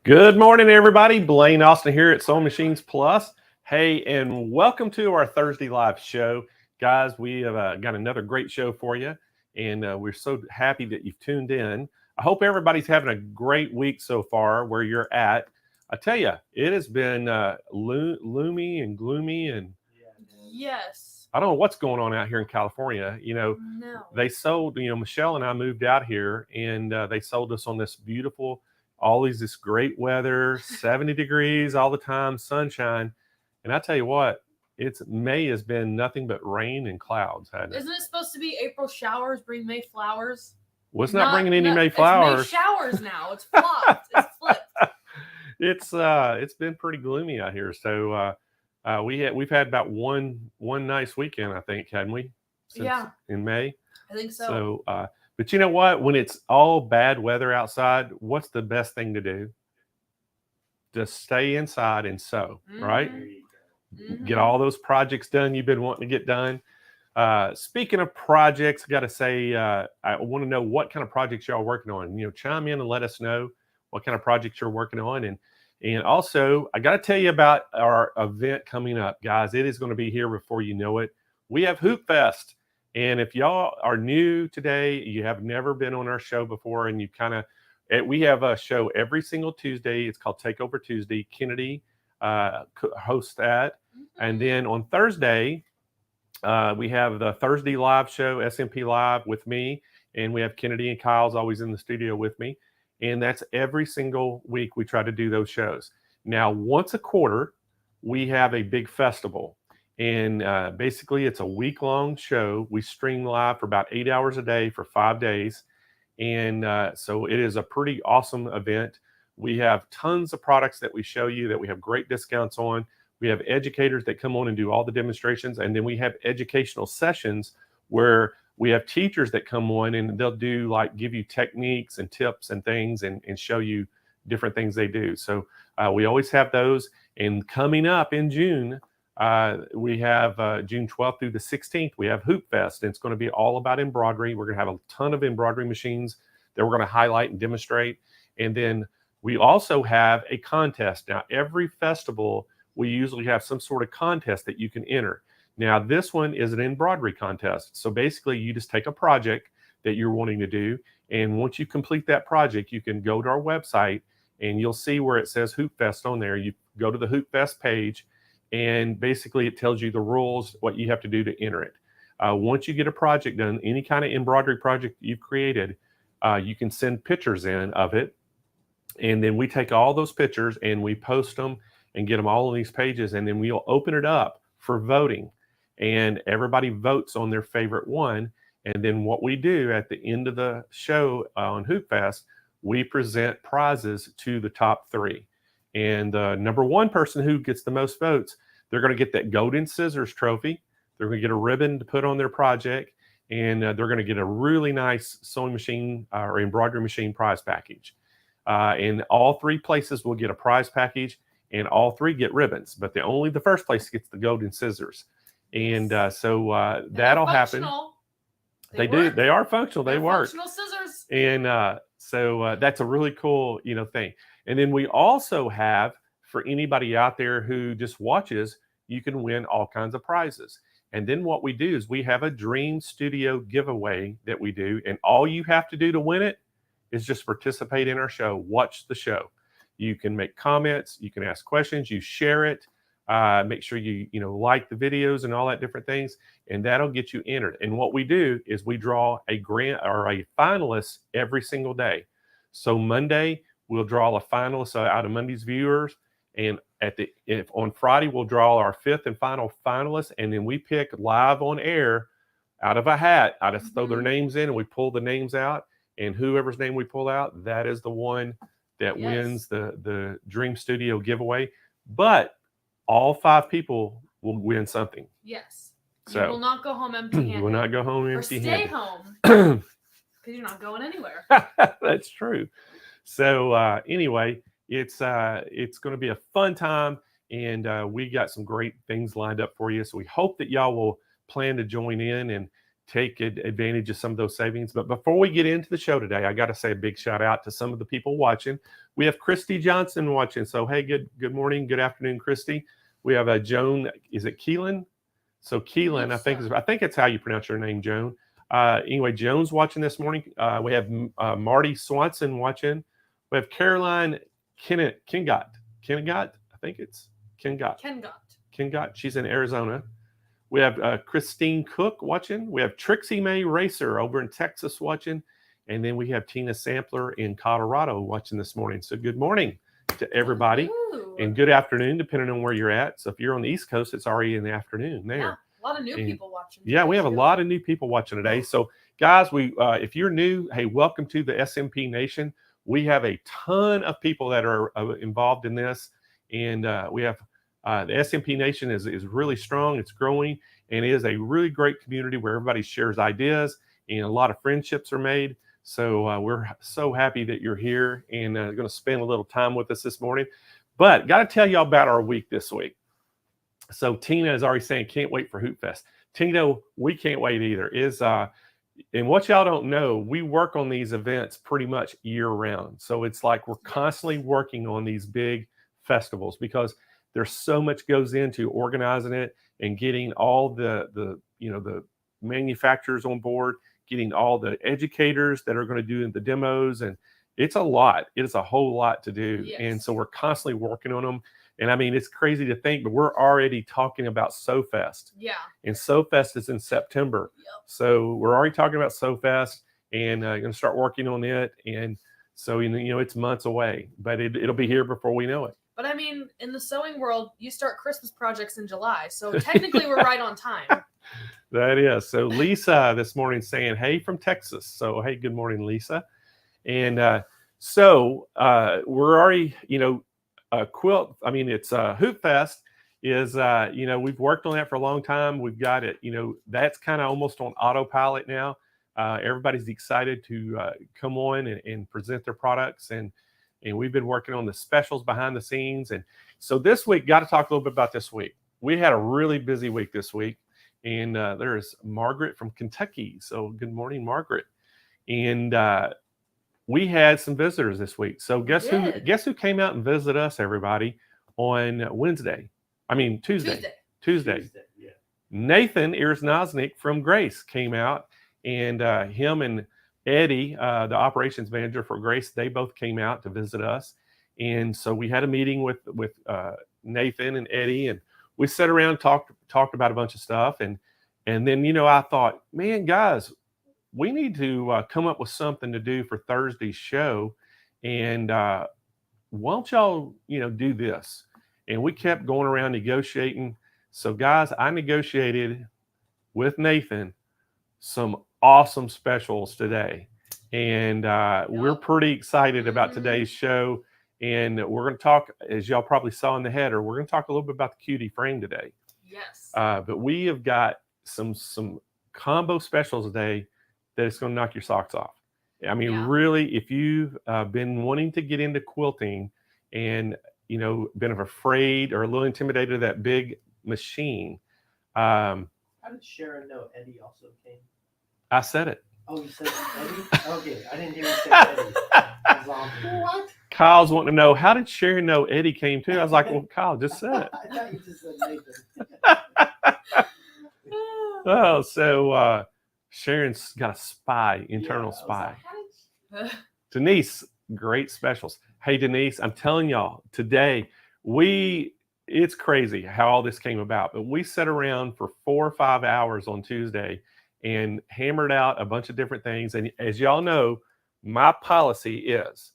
Good morning, everybody. Blaine Austin here at Sewing Machines Plus. Hey, and welcome to our Thursday live show. Guys, we have got another great show for you, and we're so happy that you've tuned in. I hope everybody's having a great week so far where you're at. I tell you, it has been loomy and gloomy, and yes, I don't know what's going on out here in California. They sold, Michelle and I moved out here, and they sold us on this beautiful, this great weather, 70 degrees all the time, sunshine. And I tell you what, May has been nothing but rain and clouds, hasn't it? Isn't it supposed to be April showers bring May flowers? Well, it's not bringing any May flowers. It's May showers now. It's flopped. It's flipped. It's been pretty gloomy out here. So we've had about one nice weekend, I think, hadn't we? In May. I think so. So but you know what? When it's all bad weather outside, what's the best thing to do? Just stay inside and sew, right? Mm-hmm. Get all those projects done you've been wanting to get done. Speaking of projects, I got to say, I want to know what kind of projects y'all are working on. Chime in and let us know what kind of projects you're working on. And also, I got to tell you about our event coming up, guys. It is going to be here before you know it. We have Hoopfest. And if y'all are new today, you have never been on our show before, and we have a show every single Tuesday. It's called Takeover Tuesday. Kennedy hosts that. Mm-hmm. And then on Thursday, we have the Thursday live show, SMP Live, with me. And we have Kennedy and Kyle's always in the studio with me. And that's every single week we try to do those shows. Now, once a quarter, we have a big festival. And basically, it's a week-long show. We stream live for about 8 hours a day for 5 days. And so it is a pretty awesome event. We have tons of products that we show you that we have great discounts on. We have educators that come on and do all the demonstrations. And then we have educational sessions where we have teachers that come on and they'll give you techniques and tips and things and show you different things they do. So we always have those. And coming up in June, we have June 12th through the 16th, we have Hoopfest, and it's going to be all about embroidery. We're going to have a ton of embroidery machines that we're going to highlight and demonstrate. And then we also have a contest. Now, every festival, we usually have some sort of contest that you can enter. Now, this one is an embroidery contest. So basically, you just take a project that you're wanting to do, and once you complete that project, you can go to our website, and you'll see where it says Hoopfest on there. You go to the Hoopfest page, and basically it tells you the rules, what you have to do to enter it. Once you get a project done, any kind of embroidery project you've created, you can send pictures in of it. And then we take all those pictures and we post them and get them all on these pages. And then we'll open it up for voting. And everybody votes on their favorite one. And then what we do at the end of the show on Hoopfest, we present prizes to the top 3. And the number 1 person who gets the most votes, they're going to get that golden scissors trophy. They're going to get a ribbon to put on their project, and they're going to get a really nice sewing machine or embroidery machine prize package. And all 3 places will get a prize package, and all 3 get ribbons. But the first place gets the golden scissors. And so that'll happen. They do. They are functional. They work. Functional scissors. And so that's a really cool, thing. And then we also have, for anybody out there who just watches, you can win all kinds of prizes. And then what we do is we have a Dream Studio giveaway that we do. And all you have to do to win it is just participate in our show. Watch the show. You can make comments. You can ask questions. You share it. Make sure you like the videos and all that different things. And that'll get you entered. And what we do is we draw a finalist every single day. So Monday, we'll draw a finalist out of Monday's viewers, and on Friday we'll draw our 5th and final finalist, and then we pick live on air out of a hat. I just throw their names in, and we pull the names out, and whoever's name we pull out, that is the one that wins the Dream Studio giveaway. But all 5 people will win something. Yes. So you will not go home empty-handed. You will not go home empty-handed. Or stay home because you're not going anywhere. That's true. So anyway, it's going to be a fun time, and we got some great things lined up for you. So we hope that y'all will plan to join in and take advantage of some of those savings. But before we get into the show today, I got to say a big shout out to some of the people watching. We have Christy Johnson watching. So, hey, good morning, good afternoon, Christy. We have Joan, is it Keelan? So Keelan, I think it's how you pronounce your name, Joan. Anyway, Joan's watching this morning. We have Marty Swanson watching. We have Caroline Kengott. I think it's Kengott. She's in Arizona. We have Christine Cook watching. We have Trixie May Racer over in Texas watching. And then we have Tina Sampler in Colorado watching this morning. So good morning to everybody. Ooh. And good afternoon, depending on where you're at. So if you're on the East Coast, it's already in the afternoon there. Yeah, a lot of new people watching. Yeah, we have a lot of new people watching today. So guys, if you're new, hey, welcome to the SMP Nation. We have a ton of people that are involved in this. And we have the SMP Nation is really strong. It's growing, and it is a really great community where everybody shares ideas and a lot of friendships are made. So we're so happy that you're here and going to spend a little time with us this morning. But got to tell y'all about our week this week. So Tina is already saying, can't wait for Hoopfest. Tina, we can't wait either. And what y'all don't know, we work on these events pretty much year round. So it's like we're constantly working on these big festivals because there's so much goes into organizing it and getting all the manufacturers on board, getting all the educators that are going to do the demos, and it's a lot. It is a whole lot to do. Yes. And so we're constantly working on them. And I mean, it's crazy to think, but we're already talking about SewFest. Yeah. And SewFest is in September. Yep. So we're already talking about SewFest and going to start working on it. And so, it's months away, but it'll be here before we know it. But I mean, in the sewing world, you start Christmas projects in July. So technically we're right on time. That is. So Lisa this morning saying, hey, from Texas. So, hey, good morning, Lisa. And we're already, quilt. I mean, it's Hoopfest is, we've worked on that for a long time. We've got it, that's kind of almost on autopilot now. Everybody's excited to come on and present their products. And we've been working on the specials behind the scenes. And so this week, got to talk a little bit about this week. We had a really busy week this week. And there's Margaret from Kentucky. So good morning, Margaret. And we had some visitors this week. So guess who came out and visited us, everybody, on Tuesday. Yeah. Nathan Erznoznik from Grace came out, and him and Eddie, the operations manager for Grace, they both came out to visit us. And so we had a meeting with Nathan and Eddie, and we sat around, talked about a bunch of stuff. And then, I thought, man, guys, we need to come up with something to do for Thursday's show. And why don't y'all, do this? And we kept going around negotiating. So guys, I negotiated with Nathan some awesome specials today. And we're pretty excited about today's show. And we're going to talk, as y'all probably saw in the header, we're going to talk a little bit about the Cutie Frame today. Yes. But we have got some combo specials today that it's going to knock your socks off. I mean, really, if you've been wanting to get into quilting and, been afraid or a little intimidated of that big machine. How did Sharon know Eddie also came? I said it. Oh, you said Eddie? Okay, I didn't hear you say Eddie. I was on, what? Kyle's wanting to know, how did Sharon know Eddie came too? I was like, well, Kyle just said it. I thought you just said Nathan. Oh, so Sharon's got a spy, internal spy. Denise, great specials. Hey, Denise, I'm telling y'all, today, it's crazy how all this came about, but we sat around for 4 or 5 hours on Tuesday and hammered out a bunch of different things. And as y'all know, my policy is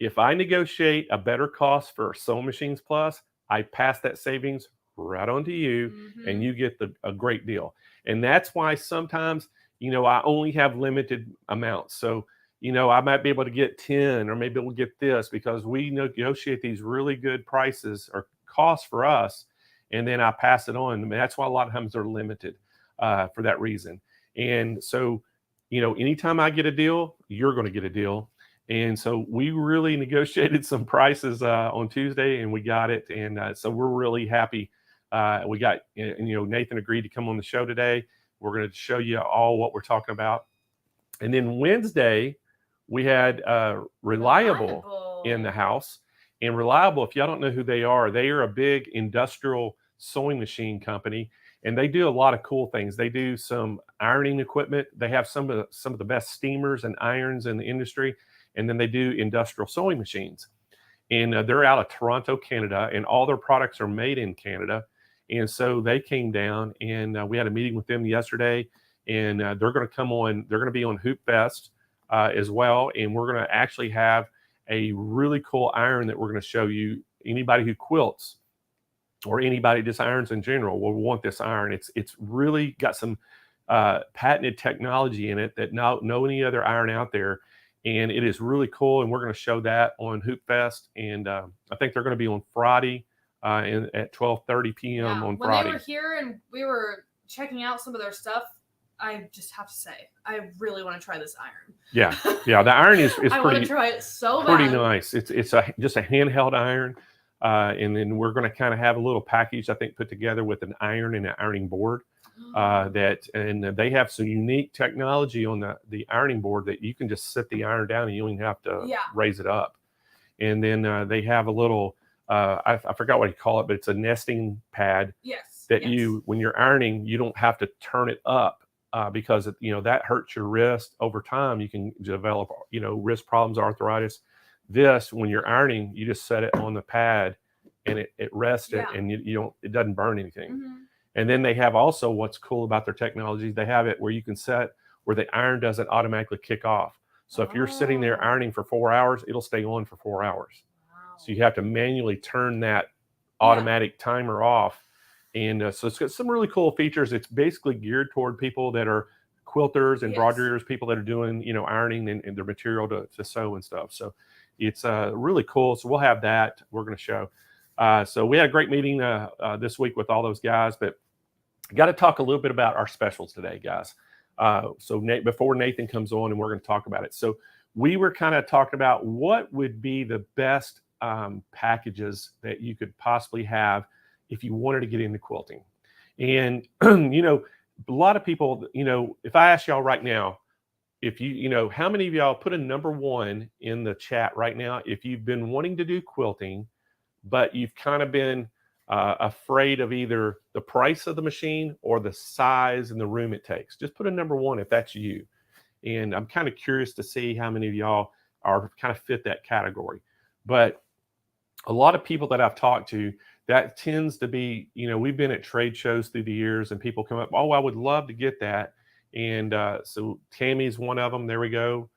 if I negotiate a better cost for Sewing Machines Plus, I pass that savings right on to you, and you get a great deal. And that's why sometimes, I only have limited amounts. So, I might be able to get 10, or maybe we'll get this, because we negotiate these really good prices or costs for us, and then I pass it on. I mean, that's why a lot of times they're limited for that reason. And so, anytime I get a deal, you're going to get a deal. And so we really negotiated some prices on Tuesday, and we got it. And so we're really happy. We got, Nathan agreed to come on the show today. We're going to show you all what we're talking about. And then Wednesday, we had Reliable in the house. And Reliable, if y'all don't know who they are a big industrial sewing machine company, and they do a lot of cool things. They do some ironing equipment. They have some of the best steamers and irons in the industry, and then they do industrial sewing machines. And they're out of Toronto, Canada, and all their products are made in Canada. And so they came down, and we had a meeting with them yesterday, and they're going to come on. They're going to be on Hoopfest as well, and we're going to actually have a really cool iron that we're going to show you. Anybody who quilts or anybody just irons in general will want this iron. It's really got some patented technology in it that no any other iron out there, and it is really cool. And we're going to show that on Hoopfest, and I think they're going to be on Friday at 12:30 p.m. on Friday. When they were here and we were checking out some of their stuff, I just have to say, I really want to try this iron. Yeah, the iron is I want to try it so pretty bad. nice. It's just a handheld iron, and then we're going to kind of have a little package, I think, put together with an iron and an ironing board. And they have some unique technology on the ironing board that you can just set the iron down and you don't even have to raise it up. And then they have a little, I forgot what you call it, but it's a nesting pad. That you, when you're ironing, you don't have to turn it up. Because that hurts your wrist. Over time, you can develop wrist problems, arthritis. This, when you're ironing, you just set it on the pad, and it rests it, and it doesn't burn anything. And then they have also, what's cool about their technology, they have it where you can set where the iron doesn't automatically kick off. So if you're sitting there ironing for 4 hours, it'll stay on for 4 hours. So you have to manually turn that automatic timer off. And so it's got some really cool features. It's basically geared toward people that are quilters and broderers, people that are doing, ironing and their material to sew and stuff. So it's really cool. So we'll have that we're going to show. So we had a great meeting this week with all those guys, but got to talk a little bit about our specials today, guys. So before Nathan comes on, and we're going to talk about it. So we were kind of talking about what would be the best packages that you could possibly have if you wanted to get into quilting. And, a lot of people, if I ask y'all right now, if how many of y'all put a number 1 in the chat right now, if you've been wanting to do quilting, but you've kind of been afraid of either the price of the machine or the size and the room it takes. Just put a number 1 if that's you. And I'm kind of curious to see how many of y'all are kind of fit that category. But a lot of people that I've talked to, that tends to be, we've been at trade shows through the years, and people come up, oh, I would love to get that. And so Tammy's one of them. There we go.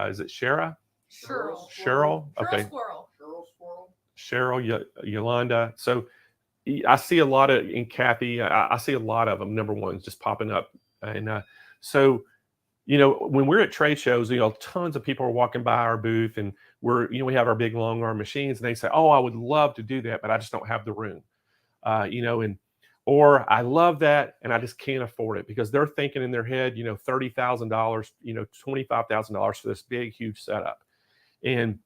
Is it Cheryl? Cheryl. Okay. Cheryl, Yolanda. So I see a lot of, and Kathy, I see a lot of them, number 1s just popping up. And so, when we're at trade shows, tons of people are walking by our booth, and we have our big long arm machines, and they say, oh, I would love to do that, but I just don't have the room. Or I love that, and I just can't afford it, because they're thinking in their head, $30,000, $25,000 for this big, huge setup. And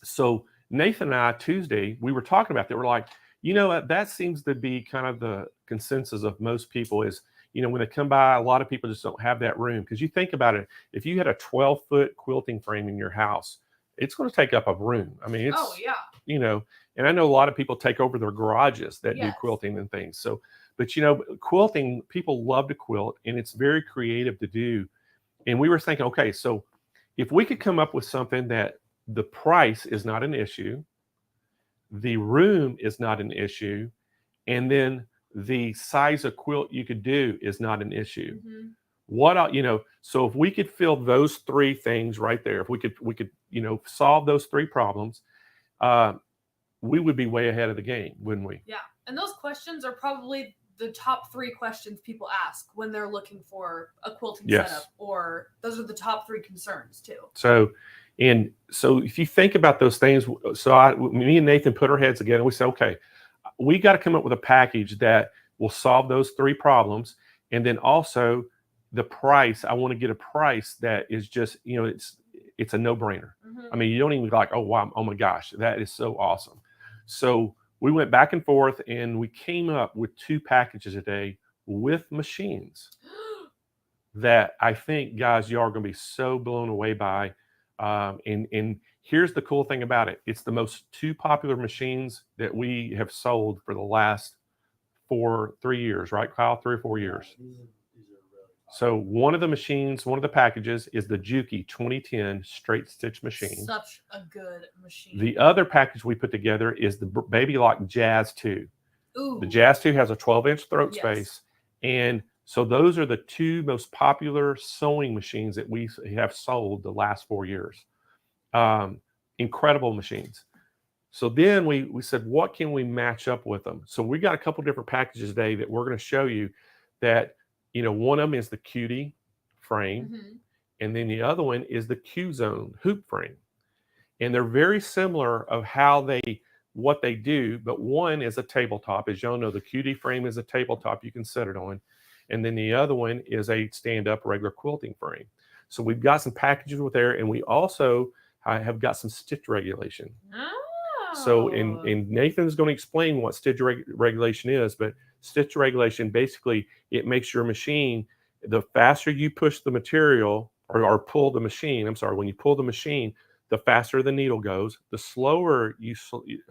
so Nathan and I, Tuesday, we were talking about that. We're like, that seems to be kind of the consensus of most people is, when they come by, a lot of people just don't have that room. Because you think about it, if you had a 12-foot quilting frame in your house, it's going to take up a room. I mean, it's, and I know a lot of people take over their garages that do quilting and things. So, but quilting, people love to quilt, and it's very creative to do. And we were thinking, okay, so if we could come up with something that the price is not an issue, the room is not an issue, and then the size of quilt you could do is not an issue. So if we could fill those 3 things right there, if we could solve those 3 problems, we would be way ahead of the game, wouldn't we? Yeah. And those questions are probably the top 3 questions people ask when they're looking for a quilting setup, or those are the top 3 concerns too. So if you think about those things, so me and Nathan put our heads together, and we said, okay, we got to come up with a package that will solve those 3 problems. And then also the price, I want to get a price that is just, it's a no-brainer. I mean, you don't even like, oh, wow, oh my gosh, that is so awesome. So we went back and forth, and we came up with 2 packages a day with machines. that I think, guys, you are going to be so blown away by. And here's the cool thing about it. It's the most 2 popular machines that we have sold for the last 3 years, right, Kyle? 3 or 4 years. These are really So one of the machines, one of the packages is the Juki 2010 straight stitch machine. Such a good machine. The other package we put together is the Baby Lock Jazz 2. Ooh. The Jazz 2 has a 12-inch throat Yes. space. And so those are the 2 most popular sewing machines that we have sold the last 4 years. Incredible machines. So then we said, what can we match up with them? So we got a couple different packages today that we're going to show you that, one of them is the Cutie Frame. Mm-hmm. And then the other one is the Q-Zone Hoop Frame. And they're very similar of what they do, but one is a tabletop. As y'all know, the Cutie Frame is a tabletop you can set it on. And then the other one is a stand-up regular quilting frame. So we've got some packages with there, and we also have got some stitch regulation. Oh. So, and Nathan's going to explain what stitch regulation is, but stitch regulation, basically, it makes your machine, the faster you push the material or pull the machine, when you pull the machine, the faster the needle goes. The slower you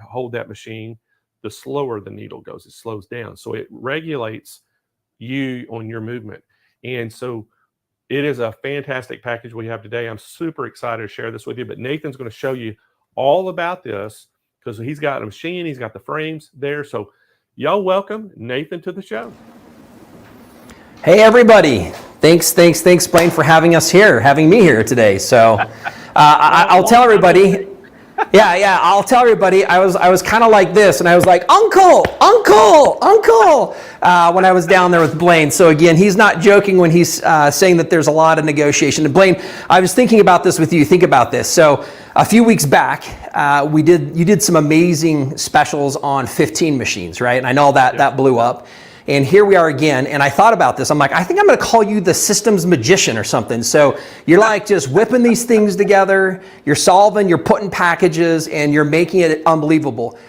hold that machine, the slower the needle goes. It slows down. So it regulates you on your movement. And so it is a fantastic package we have today. I'm super excited to share this with you, but Nathan's going to show you all about this because he's got a machine, he's got the frames there. So y'all welcome Nathan to the show. Hey everybody. Thanks Blaine for having me here today. So I'll tell everybody. I'll tell everybody. I was kind of like this, and I was like, Uncle, when I was down there with Blaine. So again, he's not joking when he's saying that there's a lot of negotiation. And Blaine, I was thinking about this with you. Think about this. So a few weeks back, you did some amazing specials on 15 machines, right? And I know that blew up. And here we are again, and I thought about this. I'm like, I think I'm going to call you the systems magician or something. So you're like just whipping these things together, you're putting packages, and you're making it unbelievable.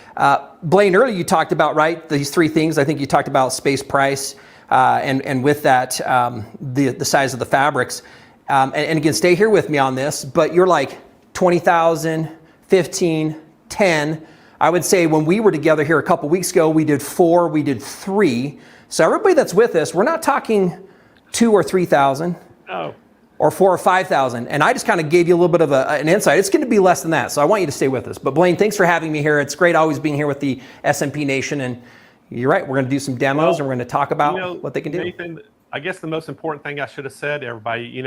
Blaine, earlier you talked about, right, these 3 things. I think you talked about space, price, and with that, the size of the fabrics. And again, stay here with me on this, but you're like 20,000, 15, 10. I would say when we were together here a couple weeks ago, we did 4, we did 3. So everybody that's with us, we're not talking 2 or 3,000 or 4 or 5,000. And I just kind of gave you a little bit of an insight. It's going to be less than that. So I want you to stay with us. But Blaine, thanks for having me here. It's great always being here with the SMP Nation. And you're right, we're going to do some demos and we're going to talk about what they can do. Nathan, I guess the most important thing I should have said to everybody,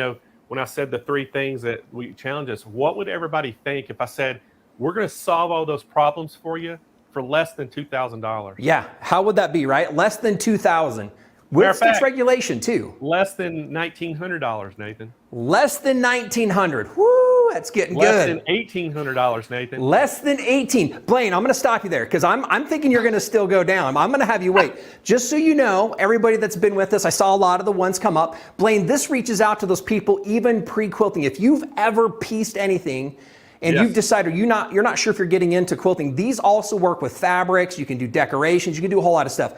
when I said the 3 things that we challenge us, what would everybody think if I said, we're going to solve all those problems for you for less than $2,000? Yeah, how would that be, right? Less than $2,000 with stitch regulation too. Less than $1,900, Nathan. Less than $1,900. Woo, that's getting less good. Less than $1,800, Nathan. Less than 18. Blaine, I'm going to stop you there because I'm thinking you're going to still go down. I'm going to have you wait. Just so you know, everybody that's been with us, I saw a lot of the ones come up. Blaine, this reaches out to those people even pre-quilting. If you've ever pieced anything, and you've decided you're not sure if you're getting into quilting, these also work with fabrics. You can do decorations. You can do a whole lot of stuff.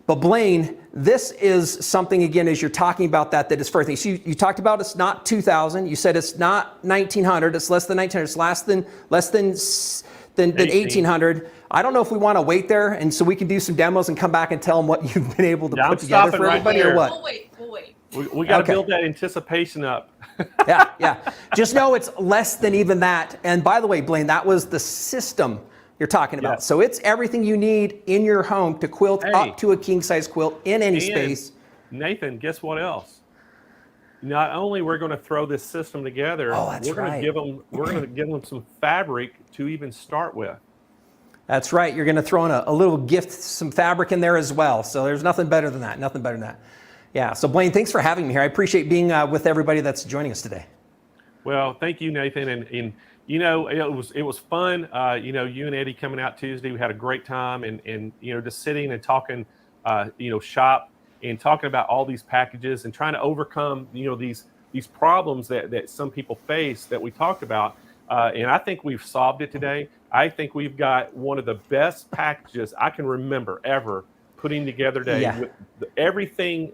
But Blaine, this is something, again, as you're talking about that is for things. So you talked about it's not 2,000. You said it's not 1,900. It's less than 1,900. It's less than 1,800. I don't know if we want to wait there, and so we can do some demos and come back and tell them what you've been able to put together for everybody, or what? We'll wait. We got to build that anticipation up. Yeah. Just know it's less than even that. And by the way, Blaine, that was the system you're talking about. Yes. So it's everything you need in your home to quilt up to a king size quilt in any space. Nathan, guess what else? Not only we're going to throw this system together, we're going to give them some fabric to even start with. That's right. You're going to throw in a little gift, some fabric in there as well. So there's nothing better than that. Nothing better than that. Yeah. So Blaine, thanks for having me here. I appreciate being with everybody that's joining us today. Well, thank you, Nathan. And it was fun. You and Eddie coming out Tuesday, we had a great time, and just sitting and talking, shop and talking about all these packages and trying to overcome, these problems that some people face that we talked about. And I think we've solved it today. I think we've got one of the best packages I can remember ever putting together today. With everything,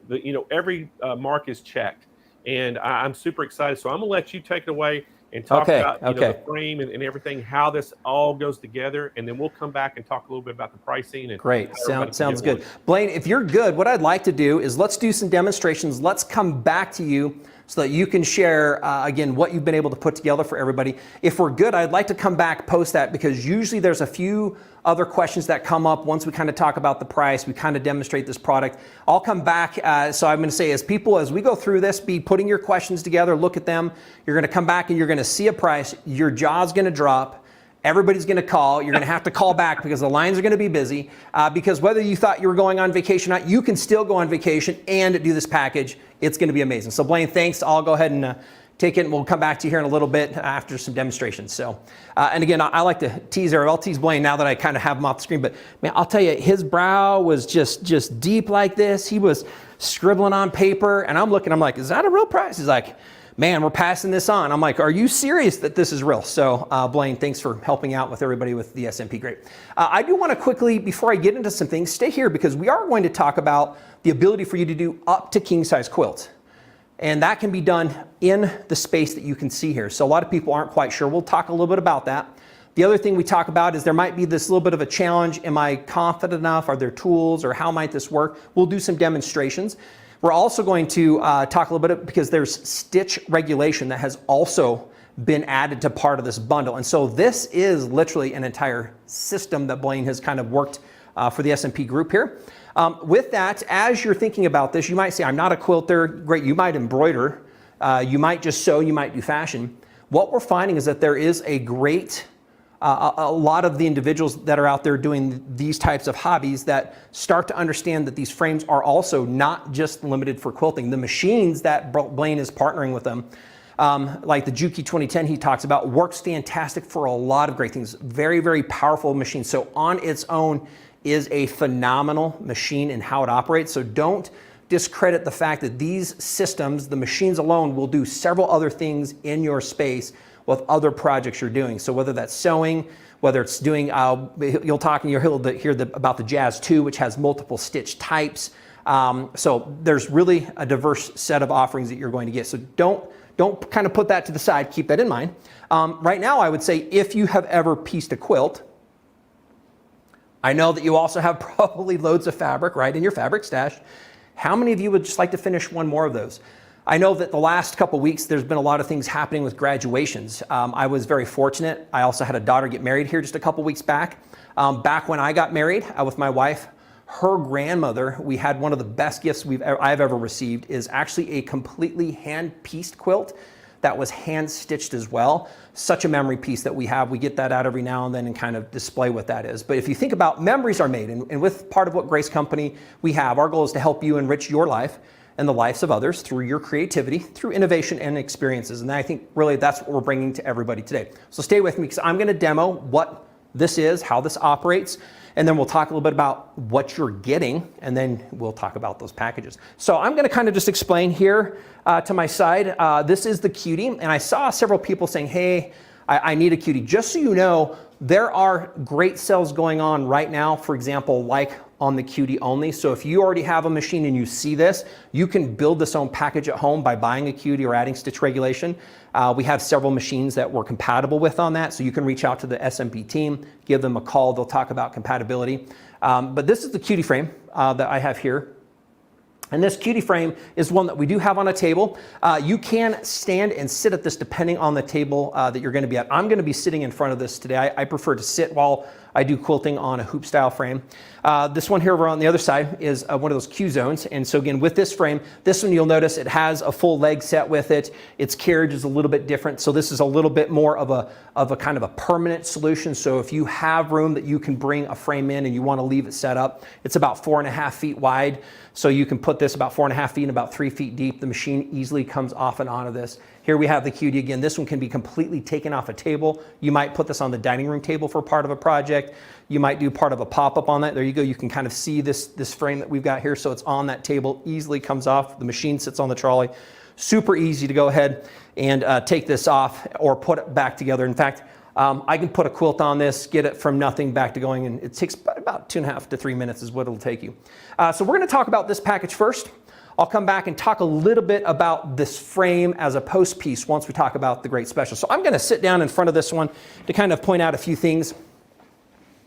every mark is checked. And I'm super excited. So I'm going to let you take it away and talk about the frame and everything, how this all goes together. And then we'll come back and talk a little bit about the pricing. And great. Sounds good. Blaine, if you're good, what I'd like to do is let's do some demonstrations. Let's come back to you so that you can share, again, what you've been able to put together for everybody. If we're good, I'd like to come back post that, because usually there's a few other questions that come up once we kind of talk about the price, we kind of demonstrate this product. I'll come back, so I'm going to say, as we go through this, be putting your questions together, look at them. You're going to come back and you're going to see a price. Your jaw's going to drop. Everybody's going to call. You're going to have to call back because the lines are going to be busy. Because whether you thought you were going on vacation or not, you can still go on vacation and do this package. It's going to be amazing. So Blaine, thanks. I'll go ahead and take it, and we'll come back to you here in a little bit after some demonstrations. So, and again, I like to tease her. I'll tease Blaine now that I kind of have him off the screen. But man, I'll tell you, his brow was just deep like this. He was scribbling on paper, and I'm looking. I'm like, is that a real price? He's like, man, we're passing this on. I'm like, are you serious that this is real? So Blaine, thanks for helping out with everybody with the SMP. Great. I do want to quickly, before I get into some things, stay here, because we are going to talk about the ability for you to do up to king size quilts. And that can be done in the space that you can see here. So a lot of people aren't quite sure. We'll talk a little bit about that. The other thing we talk about is there might be this little bit of a challenge. Am I confident enough? Are there tools, or how might this work? We'll do some demonstrations. We're also going to talk a little bit, because there's stitch regulation that has also been added to part of this bundle. And so this is literally an entire system that Blaine has kind of worked for the SMP group here. With that, as you're thinking about this, you might say, I'm not a quilter. Great, you might embroider. You might just sew, you might do fashion. What we're finding is that there is a great a lot of the individuals that are out there doing these types of hobbies that start to understand that these frames are also not just limited for quilting. The machines that Blaine is partnering with them, like the Juki 2010 he talks about, works fantastic for a lot of great things. Very, very powerful machine. So on its own is a phenomenal machine in how it operates. So don't discredit the fact that these systems, the machines alone, will do several other things in your space with other projects you're doing. So whether that's sewing, whether it's doing, you'll hear about the Jazz 2, which has multiple stitch types. So there's really a diverse set of offerings that you're going to get. So don't kind of put that to the side, keep that in mind. Right now, I would say if you have ever pieced a quilt, I know that you also have probably loads of fabric, right, in your fabric stash. How many of you would just like to finish one more of those? I know that the last couple weeks, there's been a lot of things happening with graduations. I was very fortunate. I also had a daughter get married here just a couple weeks back. Back when I got married with my wife, her grandmother, we had one of the best gifts I've ever received, is actually a completely hand-pieced quilt that was hand-stitched as well. Such a memory piece that we have. We get that out every now and then and kind of display what that is. But if you think about, memories are made, and with part of what Grace Company we have, our goal is to help you enrich your life and the lives of others through your creativity, through innovation and experiences. And I think really that's what we're bringing to everybody today. So stay with me, because I'm going to demo what this is, how this operates, and then we'll talk a little bit about what you're getting, and then we'll talk about those packages. So I'm going to kind of just explain here to my side. This is the Cutie, and I saw several people saying, hey, I need a Cutie. Just so you know, there are great sales going on right now, for example, like on the Cutie only. So if you already have a machine and you see this, you can build this own package at home by buying a Cutie or adding stitch regulation. We have several machines that we're compatible with on that, so you can reach out to the SMP team, give them a call, they'll talk about compatibility. But this is the Cutie Frame that I have here. And this Cutie Frame is one that we do have on a table. You can stand and sit at this depending on the table that you're going to be at. I'm going to be sitting in front of this today. I prefer to sit while I do quilting on a hoop style frame. This one here over on the other side is one of those Q zones. And so again, with this frame, this one you'll notice it has a full leg set with it. Its carriage is a little bit different. So this is a little bit more of a kind of a permanent solution. So if you have room that you can bring a frame in and you want to leave it set up, it's about 4.5 feet wide. So you can put this about 4.5 feet and about 3 feet deep. The machine easily comes off and onto this. Here we have the Cutie again. This one can be completely taken off a table. You might put this on the dining room table for part of a project. You might do part of a pop-up on that. There you go. You can kind of see this frame that we've got here. So it's on that table, easily comes off. The machine sits on the trolley. Super easy to go ahead and take this off or put it back together. In fact, I can put a quilt on this, get it from nothing back to going, and it takes about 2.5 to 3 minutes is what it'll take you. So we're going to talk about this package first. I'll come back and talk a little bit about this frame as a post piece once we talk about the great special. So I'm going to sit down in front of this one to kind of point out a few things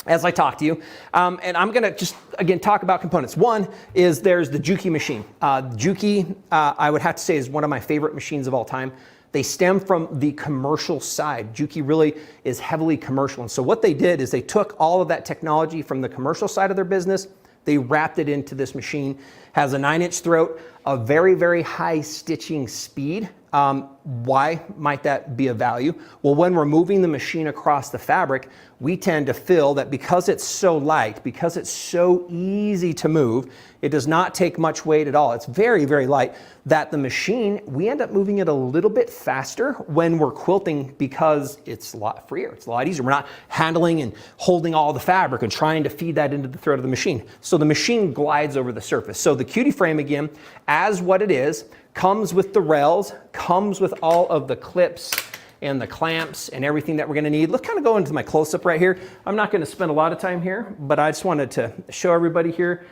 as I talk to you. And I'm going to just, again, talk about components. One is there's the Juki machine. Juki, I would have to say, is one of my favorite machines of all time. They stem from the commercial side. Juki really is heavily commercial. And so what they did is they took all of that technology from the commercial side of their business, they wrapped it into this machine. Has a 9-inch throat, a very, very high stitching speed. Why might that be a value? Well, when we're moving the machine across the fabric, we tend to feel that because it's so light, because it's so easy to move, it does not take much weight at all. It's very, very light, that the machine, we end up moving it a little bit faster when we're quilting because it's a lot freer. It's a lot easier. We're not handling and holding all the fabric and trying to feed that into the throat of the machine. So the machine glides over the surface. So the Cutie Frame, again, as what it is, comes with the rails, comes with all of the clips and the clamps and everything that we're going to need. Let's kind of go into my close-up right here. I'm not going to spend a lot of time here, but I just wanted to show everybody here.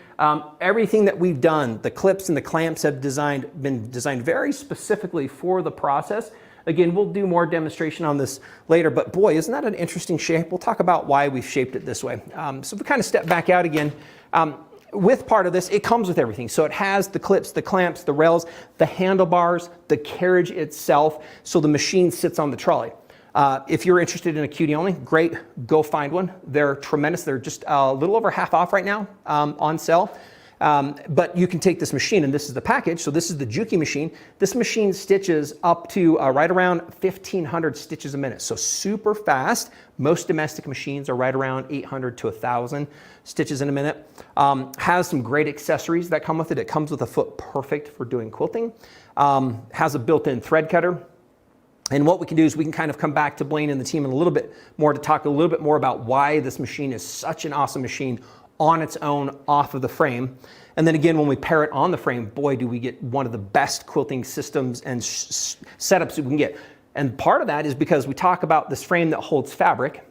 Everything that we've done, the clips and the clamps have been designed very specifically for the process. Again, we'll do more demonstration on this later, but boy, isn't that an interesting shape? We'll talk about why we've shaped it this way. So if we kind of step back out again, with part of this, it comes with everything. So it has the clips, the clamps, the rails, the handlebars, the carriage itself, so the machine sits on the trolley. If you're interested in a Cutie only, great, go find one. They're tremendous. They're just a little over half off right now on sale. But you can take this machine, and this is the package. So this is the Juki machine. This machine stitches up to right around 1,500 stitches a minute. So super fast. Most domestic machines are right around 800 to 1,000 stitches in a minute. Has some great accessories that come with it. It comes with a foot perfect for doing quilting. Has a built-in thread cutter. And what we can do is we can kind of come back to Blaine and the team in a little bit more to talk a little bit more about why this machine is such an awesome machine on its own off of the frame. And then again, when we pair it on the frame, boy, do we get one of the best quilting systems and setups that we can get. And part of that is because we talk about this frame that holds fabric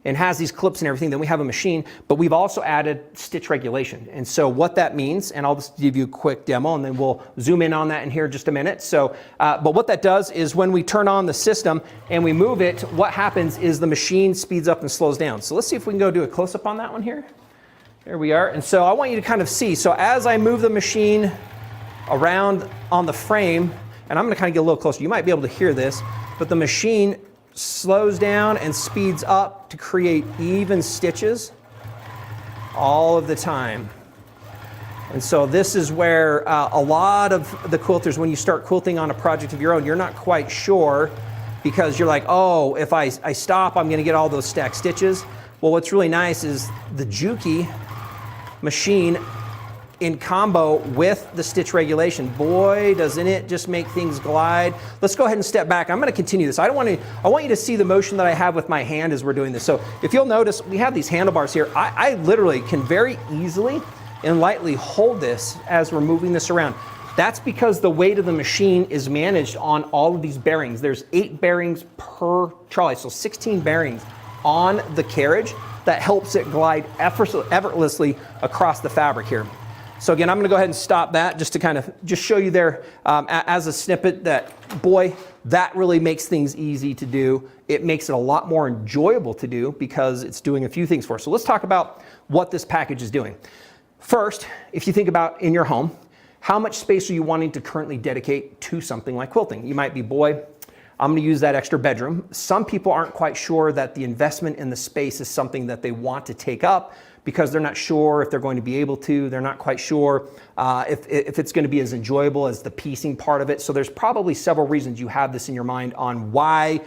and has these clips and everything. Then we have a machine, but we've also added stitch regulation. And so what that means, and I'll just give you a quick demo and then we'll zoom in on that in here in just a minute. So, but what that does is when we turn on the system and we move it, what happens is the machine speeds up and slows down. So let's see if we can go do a close-up on that one here. There we are. And so I want you to kind of see. So as I move the machine around on the frame, and I'm going to kind of get a little closer. You might be able to hear this, but the machine slows down and speeds up to create even stitches all of the time. And so this is where a lot of the quilters, when you start quilting on a project of your own, you're not quite sure because you're like, oh, if I stop, I'm going to get all those stacked stitches. Well, what's really nice is the Juki machine in combo with the stitch regulation. Boy, doesn't it just make things glide. Let's go ahead and step back. I'm going to continue this. I want you to see the motion that I have with my hand as we're doing this. So if you'll notice, we have these handlebars here. I literally can very easily and lightly hold this as we're moving this around. That's because the weight of the machine is managed on all of these bearings. There's 8 bearings per trolley, so 16 bearings on the carriage that helps it glide effortlessly across the fabric here. So again, I'm going to go ahead and stop that just to kind of just show you there as a snippet that, boy, that really makes things easy to do. It makes it a lot more enjoyable to do because it's doing a few things for us. So let's talk about what this package is doing. First, if you think about in your home, how much space are you wanting to currently dedicate to something like quilting? You might be, boy, I'm going to use that extra bedroom. Some people aren't quite sure that the investment in the space is something that they want to take up because they're not sure if they're going to be able to. They're not quite sure if it's going to be as enjoyable as the piecing part of it. So there's probably several reasons you have this in your mind on why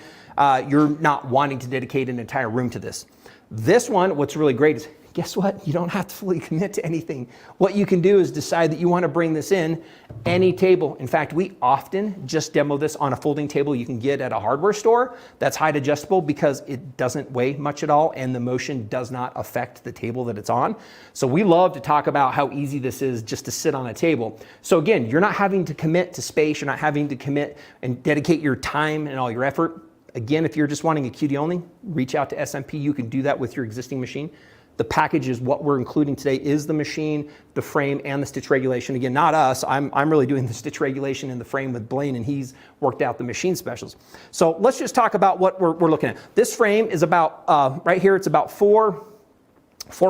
you're not wanting to dedicate an entire room to this. This one, what's really great is, guess what? You don't have to fully commit to anything. What you can do is decide that you want to bring this in any table. In fact, we often just demo this on a folding table you can get at a hardware store that's height adjustable because it doesn't weigh much at all and the motion does not affect the table that it's on. So we love to talk about how easy this is just to sit on a table. So again, you're not having to commit to space. You're not having to commit and dedicate your time and all your effort. Again, if you're just wanting a Cutie only, reach out to SMP. You can do that with your existing machine. The package is what we're including today is the machine, the frame, and the stitch regulation. Again, not us. I'm really doing the stitch regulation and the frame with Blaine, and he's worked out the machine specials. So let's just talk about what we're looking at. This frame is about, right here, it's about 4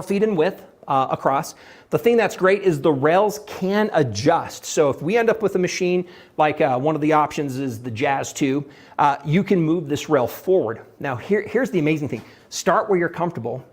feet in width across. The thing that's great is the rails can adjust. So if we end up with a machine, like one of the options is the Jazz 2, you can move this rail forward. Now here's the amazing thing. Start where you're comfortable,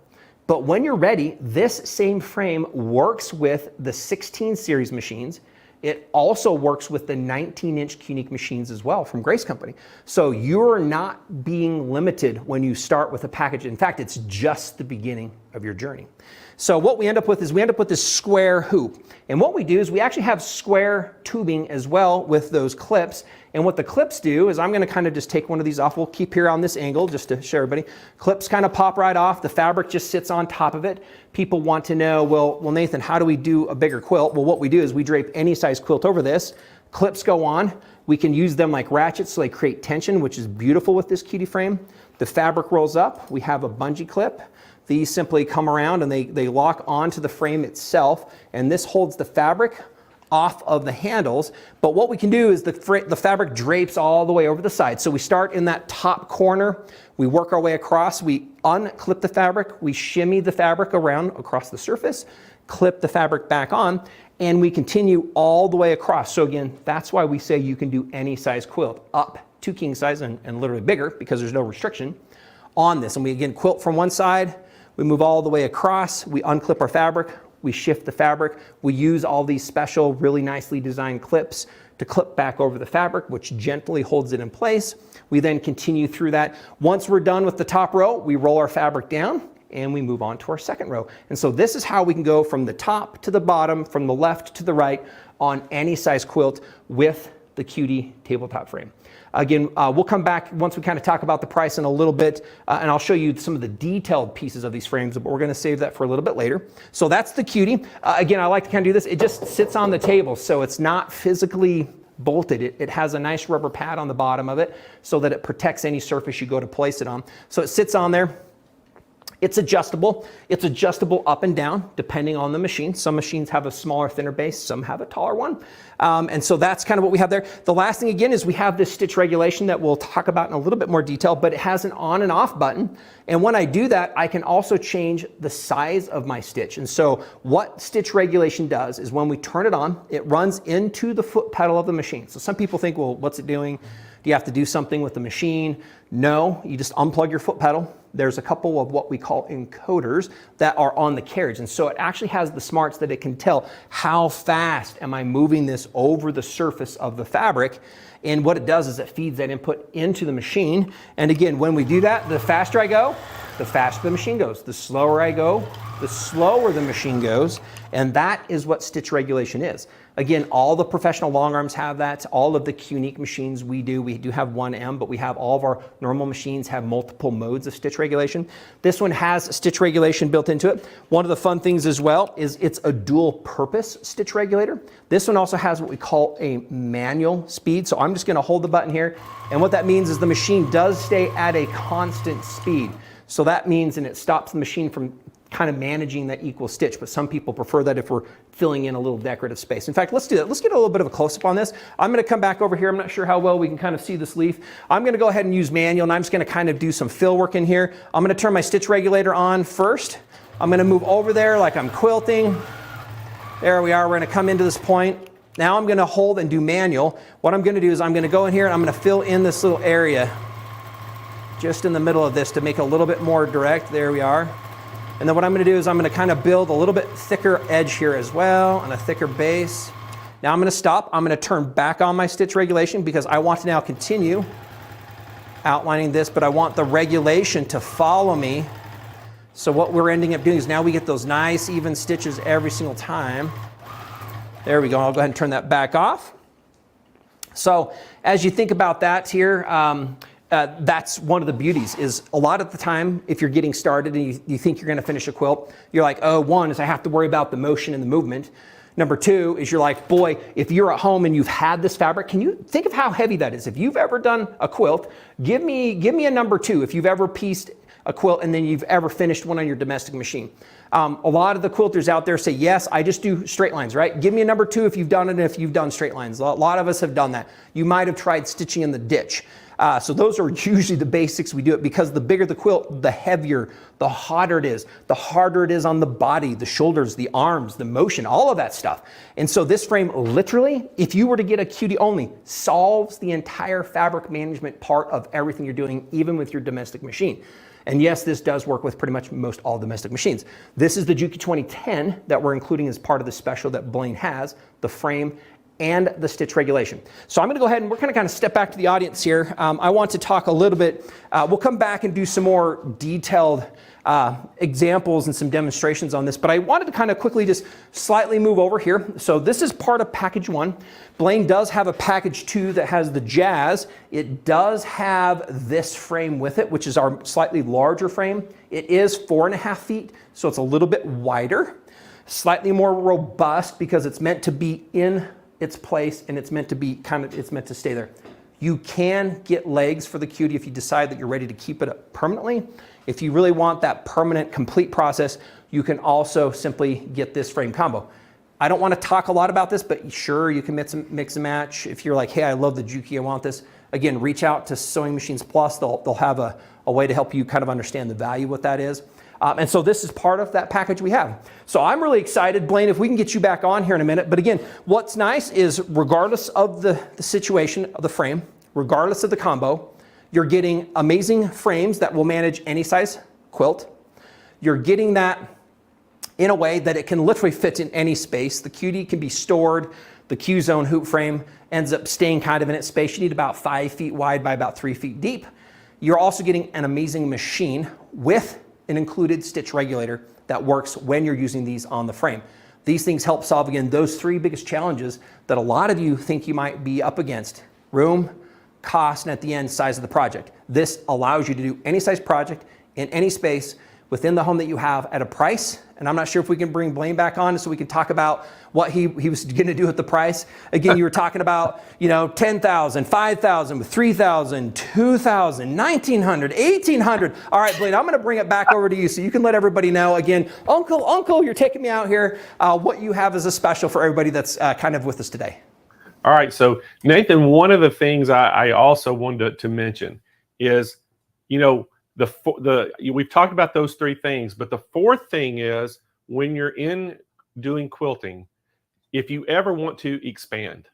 but when you're ready, this same frame works with the 16 series machines. It also works with the 19-inch Quilting machines as well from Grace Company. So you're not being limited when you start with a package. In fact, it's just the beginning of your journey. So what we end up with is we end up with this square hoop. And what we do is we actually have square tubing as well with those clips. And what the clips do is I'm going to kind of just take one of these off. We'll keep here on this angle just to show everybody. Clips kind of pop right off. The fabric just sits on top of it. People want to know, well, Nathan, how do we do a bigger quilt? Well, what we do is we drape any size quilt over this. Clips go on. We can use them like ratchets so they create tension, which is beautiful with this Cutie frame. The fabric rolls up. We have a bungee clip. These simply come around and they lock onto the frame itself, and this holds the fabric off of the handles. But what we can do is the fabric drapes all the way over the side. So we start in that top corner, we work our way across, we unclip the fabric, we shimmy the fabric around across the surface, clip the fabric back on, and we continue all the way across. So again, that's why we say you can do any size quilt, up to king size and literally bigger, because there's no restriction on this. And we again quilt from one side, we move all the way across, we unclip our fabric, we shift the fabric, we use all these special, really nicely designed clips to clip back over the fabric, which gently holds it in place. We then continue through that. Once we're done with the top row, we roll our fabric down and we move on to our second row. And so this is how we can go from the top to the bottom, from the left to the right on any size quilt with the Cutie tabletop frame. Again, we'll come back once we kind of talk about the price in a little bit, and I'll show you some of the detailed pieces of these frames, but we're going to save that for a little bit later. So that's the Cutie. Again, I like to kind of do this. It just sits on the table, so it's not physically bolted. It has a nice rubber pad on the bottom of it so that it protects any surface you go to place it on. So it sits on there. It's adjustable. It's adjustable up and down depending on the machine. Some machines have a smaller, thinner base. Some have a taller one. And so that's kind of what we have there. The last thing again is we have this stitch regulation that we'll talk about in a little bit more detail, but it has an on and off button. And when I do that, I can also change the size of my stitch. And so what stitch regulation does is when we turn it on, it runs into the foot pedal of the machine. So some people think, well, what's it doing? Do you have to do something with the machine? No, you just unplug your foot pedal. There's a couple of what we call encoders that are on the carriage. And so it actually has the smarts that it can tell how fast am I moving this over the surface of the fabric. And what it does is it feeds that input into the machine. And again, when we do that, the faster I go, the faster the machine goes. The slower I go, the slower the machine goes. And that is what stitch regulation is. Again, all the professional long arms have that. All of the Quilting machines we do have 1M, but we have all of our normal machines have multiple modes of stitch regulation. This one has stitch regulation built into it. One of the fun things as well is it's a dual purpose stitch regulator. This one also has what we call a manual speed. So I'm just going to hold the button here. And what that means is the machine does stay at a constant speed. So that means, and it stops the machine from kind of managing that equal stitch, but some people prefer that if we're filling in a little decorative space. In fact, let's do that. Let's get a little bit of a close-up on this. I'm going to come back over here. I'm not sure how well we can kind of see this leaf. I'm going to go ahead and use manual, and I'm just going to kind of do some fill work in here. I'm going to turn my stitch regulator on first. I'm going to move over there like I'm quilting. There we are. We're going to come into this point. Now I'm going to hold and do manual. What I'm going to do is I'm going to go in here and I'm going to fill in this little area just in the middle of this to make it a little bit more direct. There we are. And then what I'm going to do is I'm going to kind of build a little bit thicker edge here as well and a thicker base. Now I'm going to stop. I'm going to turn back on my stitch regulation because I want to now continue outlining this, but I want the regulation to follow me. So what we're ending up doing is now we get those nice even stitches every single time. There we go. I'll go ahead and turn that back off. So as you think about that here, that's one of the beauties is a lot of the time, if you're getting started and you think you're going to finish a quilt, you're like, oh, one is I have to worry about the motion and the movement. Number two is you're like, boy, if you're at home and you've had this fabric, can you think of how heavy that is? If you've ever done a quilt, give me a number two. If you've ever pieced a quilt and than you've ever finished one on your domestic machine. A lot of the quilters out there say, yes, I just do straight lines, right? Give me a number 2 if you've done it and if you've done straight lines. A lot of us have done that. You might have tried stitching in the ditch. So those are usually the basics. We do it because the bigger the quilt, the heavier, the hotter it is, the harder it is on the body, the shoulders, the arms, the motion, all of that stuff. And so this frame literally, if you were to get a Cutie only, solves the entire fabric management part of everything you're doing, even with your domestic machine. And yes, this does work with pretty much most all domestic machines. This is the Juki 2010 that we're including as part of the special that Blaine has, the frame and the stitch regulation. So I'm going to go ahead and we're going to kind of step back to the audience here. I want to talk a little bit, we'll come back and do some more detailed examples and some demonstrations on this, but I wanted to kind of quickly just slightly move over here. So this is part of package 1. Blaine does have a package 2 that has the Jazz. It does have this frame with it, which is our slightly larger frame. It is 4.5 feet, so it's a little bit wider, slightly more robust because it's meant to be in its place and it's meant to be it's meant to stay there. You can get legs for the Cutie if you decide that you're ready to keep it up permanently. If you really want that permanent complete process, you can also simply get this frame combo. I don't want to talk a lot about this, but sure, you can mix and match. If you're like, hey, I love the Juki, I want this. Again, reach out to Sewing Machines Plus. They'll have a way to help you kind of understand the value of what that is. And so this is part of that package we have. So I'm really excited, Blaine, if we can get you back on here in a minute. But again, what's nice is regardless of the situation of the frame, regardless of the combo, you're getting amazing frames that will manage any size quilt. You're getting that in a way that it can literally fit in any space. The Cutie can be stored. The Q-Zone hoop frame ends up staying kind of in its space. You need about 5 feet wide by about 3 feet deep. You're also getting an amazing machine with an included stitch regulator that works when you're using these on the frame. These things help solve, again, those 3 biggest challenges that a lot of you think you might be up against: room, cost, and at the end, size of the project. This allows you to do any size project in any space within the home that you have at a price. And I'm not sure if we can bring Blaine back on so we can talk about what he was going to do with the price. Again, you were talking about, you know, 10,000, 5,000, 3,000, 2,000, 1,900, 1,800. All right, Blaine, I'm going to bring it back over to you so you can let everybody know again, Uncle, you're taking me out here, what you have as a special for everybody that's kind of with us today. All right, so Nathan, one of the things I also wanted to mention is, you know, we've talked about those 3 things, but the 4th thing is when you're in doing quilting, if you ever want to expand.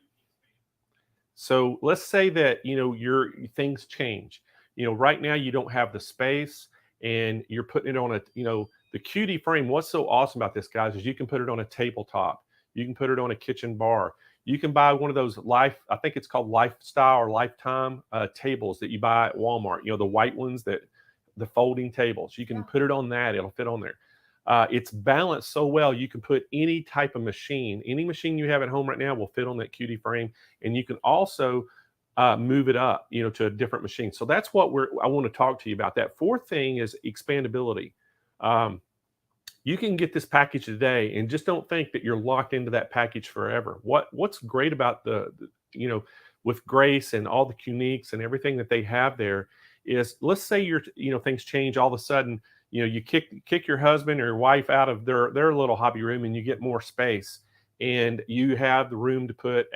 So let's say that, you know, your things change. You know, right now you don't have the space and you're putting it on a, you know, the Cutie frame. What's so awesome about this, guys, is you can put it on a tabletop. You can put it on a kitchen bar. You can buy one of those I think it's called Lifestyle or Lifetime tables that you buy at Walmart. You know, the white ones, the folding tables. You can put it on that. It'll fit on there. It's balanced so well. You can put any type of machine, any machine you have at home right now will fit on that Cutie frame. And you can also move it up, you know, to a different machine. So that's what I want to talk to you about. That 4th thing is expandability. You can get this package today and just don't think that you're locked into that package forever. What's great about the you know, with Grace and all the Uniques and everything that they have there is, let's say you know, things change all of a sudden, you know, you kick your husband or your wife out of their little hobby room and you get more space and you have the room to put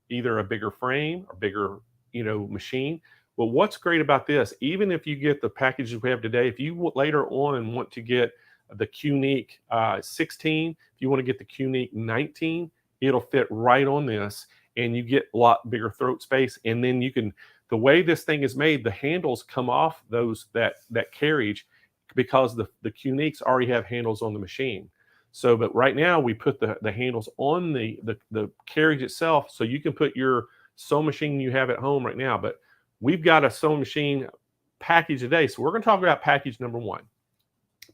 either a bigger frame or bigger, you know, machine. Well, what's great about this, even if you get the packages we have today, if you later on want to get the Unique 16, if you want to get the Unique 19, it'll fit right on this and you get a lot bigger throat space. And then you can, the way this thing is made, the handles come off that carriage because the Uniques already have handles on the machine. So, but right now we put the handles on the carriage itself, so you can put your sewing machine you have at home right now. But we've got a sewing machine package today, so we're going to talk about package number 1.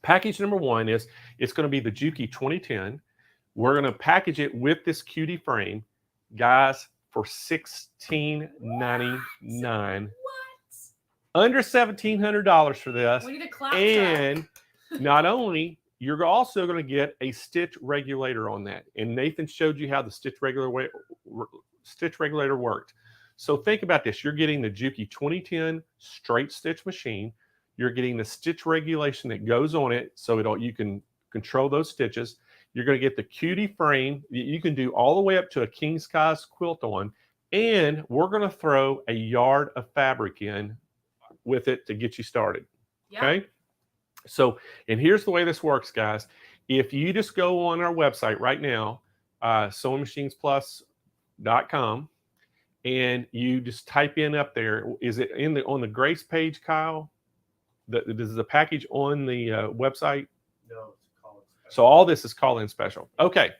Package number 1 is it's going to be the Juki 2010. We're going to package it with this Cutie frame, guys, for $1,699. Under $1,700 for this. We need a clap and not only, you're also going to get a stitch regulator on that. And Nathan showed you how the stitch regulator worked. So think about this. You're getting the Juki 2010 straight stitch machine. You're getting the stitch regulation that goes on it, so you can control those stitches. You're going to get the Cutie Frame. You can do all the way up to a king size quilt on, and we're going to throw a yard of fabric in with it to get you started. Yeah. Okay. So, and here's the way this works, guys. If you just go on our website right now, SewingMachinesPlus.com, and you just type in up there, is it on the Grace page, Kyle? Is the package on the website? No, it's called special. So all this is call-in special. Okay.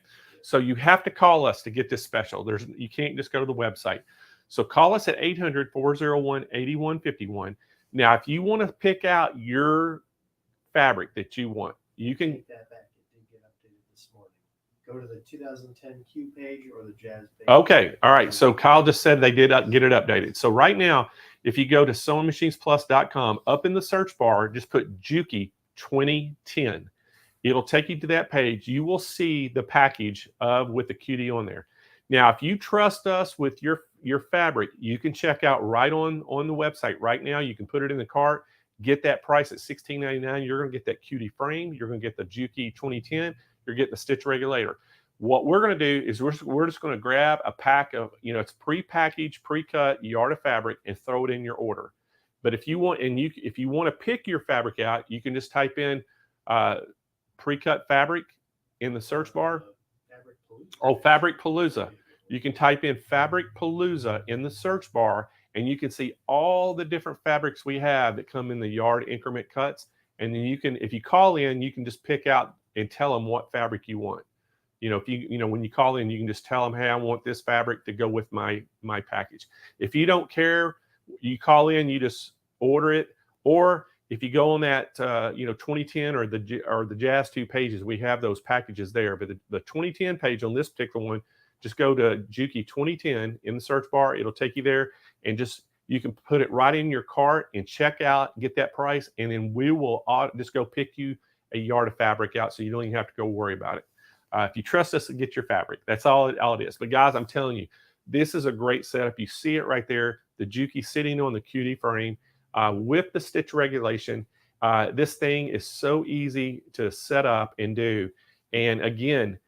So you have to call us to get this special. You can't just go to the website. So call us at 800-401-8151. Now, if you want to pick out your fabric that you want, you can. Take that back. It did get updated this morning. Go to the 2010 Q page or the Jazz page. Okay. All right. So Kyle just said they did get it updated. So right now, if you go to SewingMachinesPlus.com, up in the search bar, just put Juki 2010. It'll take you to that page. You will see the package with the Cutie on there. Now, if you trust us with your fabric, you can check out right on the website right now. You can put it in the cart, get that price at $16.99. You're going to get that Cutie Frame. You're going to get the Juki 2010. You're getting the stitch regulator. What we're going to do is we're just going to grab a pack of, it's pre-packaged, pre-cut yard of fabric and throw it in your order. But if you want, if you want to pick your fabric out, you can just type in pre-cut fabric in the search bar. Fabric Palooza. You can type in Fabric Palooza in the search bar, and you can see all the different fabrics we have that come in the yard increment cuts. And then you can, if you call in, you can just pick out and tell them what fabric you want. If when you call in, you can just tell them, hey, I want this fabric to go with my package. If you don't care, you call in, you just order it. Or if you go on that 2010 or the Jazz 2 pages, we have those packages there. But the 2010 page on this particular one, just go to Juki 2010 in the search bar. It'll take you there, and you can put it right in your cart and check out, get that price, and then we will just go pick you a yard of fabric out, so you don't even have to go worry about it. If you trust us to get your fabric, that's all it is. But guys, I'm telling you, this is a great setup. You see it right there, the Juki sitting on the Cutie Frame with the stitch regulation. This thing is so easy to set up and do. And again,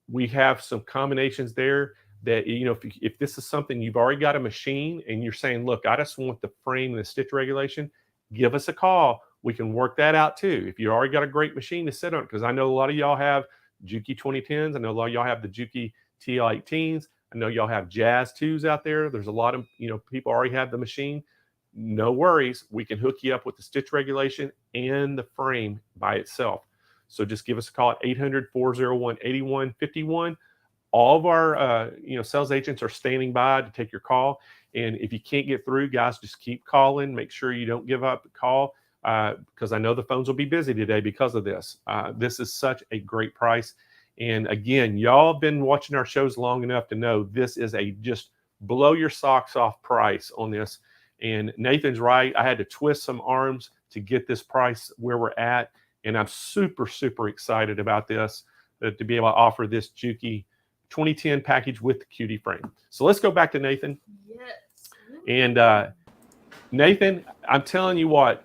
we have some combinations there that, if this is something you've already got a machine and you're saying, look, I just want the frame and the stitch regulation, give us a call. We can work that out too. If you already got a great machine to sit on, because I know a lot of y'all have Juki 2010s. I know a lot of y'all have the Juki TL18s. I know y'all have Jazz 2s out there. There's a lot of, people already have the machine. No worries. We can hook you up with the stitch regulation and the frame by itself. So just give us a call at 800-401-8151. All of our, sales agents are standing by to take your call. And if you can't get through, guys, just keep calling. Make sure you don't give up the call. Because I know the phones will be busy today because of this. This is such a great price. And again, y'all have been watching our shows long enough to know this is a just blow your socks off price on this. And Nathan's right. I had to twist some arms to get this price where we're at. And I'm super, super excited about this, to be able to offer this Juki 2010 package with the Cutie Frame. So let's go back to Nathan. Yes. And Nathan, I'm telling you what,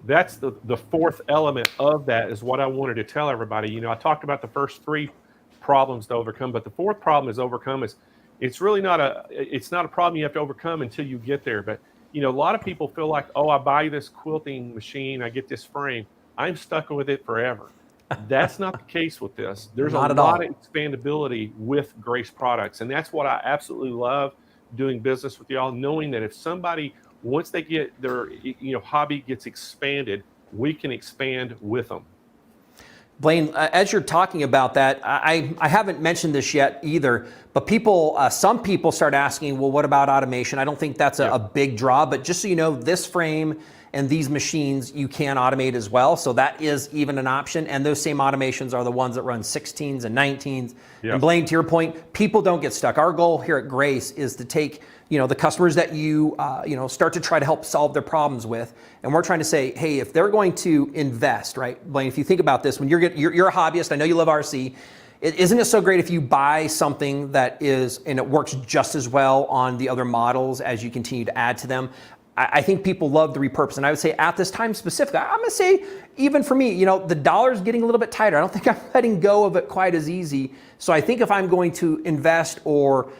that's the fourth element of that is what I wanted to tell everybody. I talked about the first three problems to overcome, but the fourth problem is it's really not a problem you have to overcome until you get there. But, a lot of people feel like, oh, I buy this quilting machine, I get this frame, I'm stuck with it forever. That's not the case with this. There's a lot of expandability with Grace products. And that's what I absolutely love doing business with y'all, knowing that if somebody, once they get their hobby gets expanded, we can expand with them. Blaine, as you're talking about that, I haven't mentioned this yet either, but some people start asking, well, what about automation? I don't think that's a big draw, but just so you know, this frame and these machines you can automate as well. So that is even an option. And those same automations are the ones that run 16s and 19s. Yep. And Blaine, to your point, people don't get stuck. Our goal here at Grace is to take the customers that you start to try to help solve their problems with, and we're trying to say, hey, if they're going to invest, right, Blaine, if you think about this, when you're a hobbyist, I know you love RC, isn't it so great if you buy something that is, and it works just as well on the other models as you continue to add to them? I think people love the repurpose. And I would say at this time specifically, I'm going to say even for me, the dollar's getting a little bit tighter. I don't think I'm letting go of it quite as easy. So I think if I'm going to invest or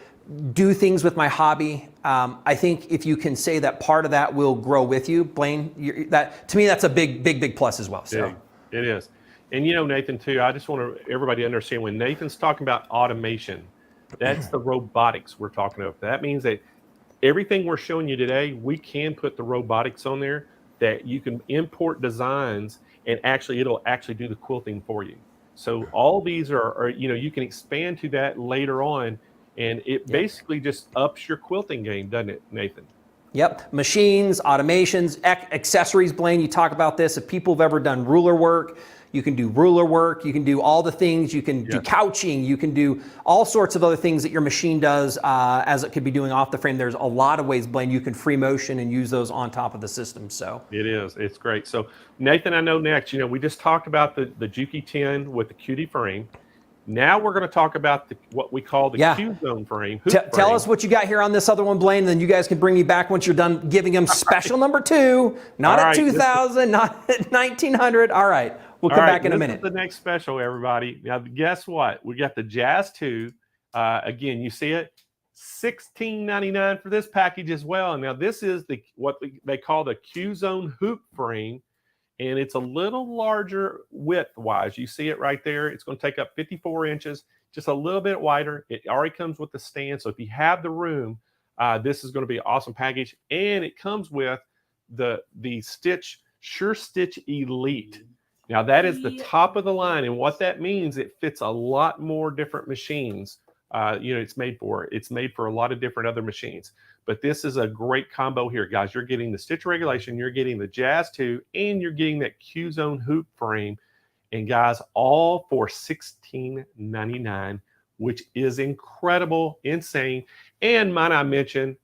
do things with my hobby, I think if you can say that part of that will grow with you, Blaine, that to me, that's a big plus as well. So it is. And Nathan too, I just want everybody to understand when Nathan's talking about automation, that's the robotics we're talking about. That means that everything we're showing you today, we can put the robotics on there that you can import designs and it'll actually do the quilting for you. So all these are you can expand to that later on, and it basically just ups your quilting game, doesn't it, Nathan? Yep, machines, automations, accessories, Blaine, you talk about this. If people have ever done ruler work, you can do ruler work, you can do all the things, you can do couching, you can do all sorts of other things that your machine does as it could be doing off the frame. There's a lot of ways, Blaine, you can free motion and use those on top of the system. So it is, it's great. So Nathan, I know next, we just talked about the Juki 10 with the Cutie Frame. Now we're going to talk about what we call the Q-zone frame. Tell us what you got here on this other one, Blaine, and then you guys can bring me back once you're done giving them special number 2, not at 2,000, not at 1,900. All right, we'll come back in a minute. This is the next special, everybody. Now, guess what? We got the Jazz 2. Again, you see it? $16.99 for this package as well. Now, this is what they call the Q-zone hoop frame. And it's a little larger width-wise. You see it right there. It's going to take up 54 inches, just a little bit wider. It already comes with the stand. So if you have the room, this is going to be an awesome package. And it comes with the Sure Stitch Elite. Now, that is the top of the line. And what that means, it fits a lot more different machines. It's made for. It's made for a lot of different other machines. But this is a great combo here, guys. You're getting the stitch regulation, you're getting the Jazz 2, and you're getting that Q-zone hoop frame. And guys, all for $16.99, which is incredible, insane. And might I mention,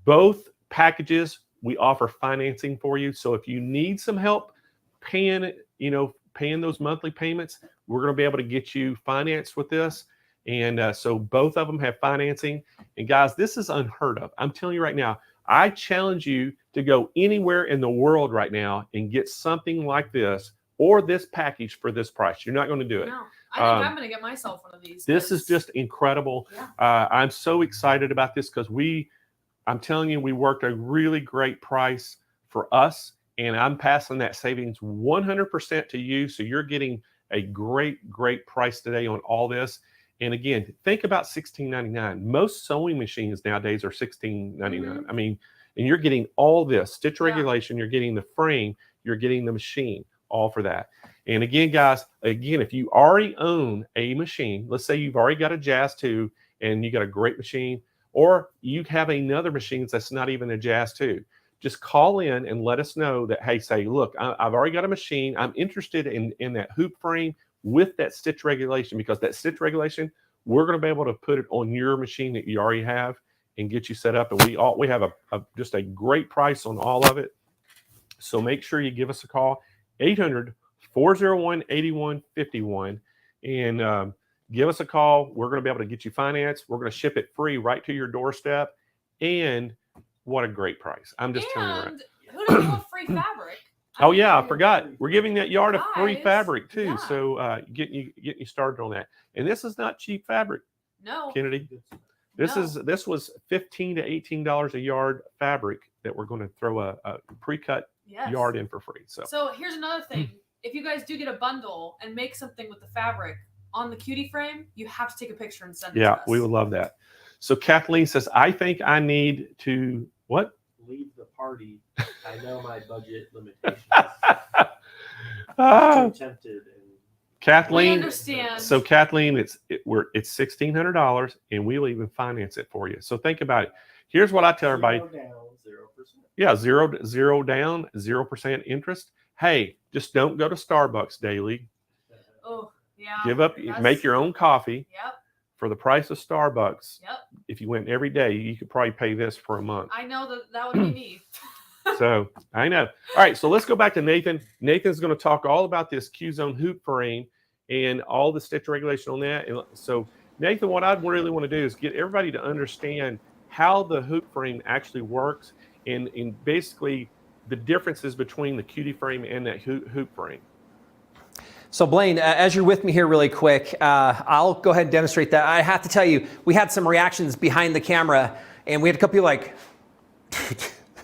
both packages, we offer financing for you. So if you need some help paying those monthly payments, we're going to be able to get you financed with this. And so both of them have financing. And guys, this is unheard of. I'm telling you right now, I challenge you to go anywhere in the world right now and get something like this or this package for this price. You're not going to do it. No, I think I'm going to get myself one of these. This is just incredible. Yeah. I'm so excited about this because I'm telling you, we worked a really great price for us. And I'm passing that savings 100% to you. So you're getting a great price today on all this. And again, think about $16.99. Most sewing machines nowadays are $16.99. I mean, and you're getting all this stitch regulation, you're getting the frame, you're getting the machine, all for that. And again, guys, if you already own a machine, let's say you've already got a Jazz 2 and you got a great machine, or you have another machine that's not even a Jazz 2, just call in and let us know that, hey, say, look, I've already got a machine. I'm interested in that hoop frame with that stitch regulation, because that stitch regulation, we're going to be able to put it on your machine that you already have and get you set up. And we have just a great price on all of it. So make sure you give us a call, 800-401-8151, and give us a call. We're going to be able to get you financed. We're going to ship it free right to your doorstep. And what a great price. I'm just telling you. And who doesn't want free fabric? Oh yeah, I forgot. We're giving that yard a free fabric too. Yeah. So getting you started on that. And this is not cheap fabric. No. Kennedy. This was $15 to $18 a yard fabric that we're going to throw a pre-cut yard in for free. So here's another thing. If you guys do get a bundle and make something with the fabric on the Cutie Frame, you have to take a picture and send it to us. Yeah, we would love that. So Kathleen says, I think I need to what? Leave the party. I know my budget limitations. I'm too tempted. Kathleen, we understand. So Kathleen, it's $1,600, and we'll even finance it for you. So think about it. Here's what I tell everybody. 0 down, 0%. Yeah, zero down, 0% interest. Hey, just don't go to Starbucks daily. Oh yeah. Give up. Make your own coffee. Yep. For the price of Starbucks. Yep. If you went every day, you could probably pay this for a month. I know that would be me. So I know. All right, so let's go back to Nathan. Nathan's going to talk all about this Q-zone hoop frame and all the stitch regulation on that. And so Nathan, what I really want to do is get everybody to understand how the hoop frame actually works and basically the differences between the Cutie Frame and that hoop frame. So Blaine, as you're with me here really quick, I'll go ahead and demonstrate that. I have to tell you, we had some reactions behind the camera, and we had a couple people like,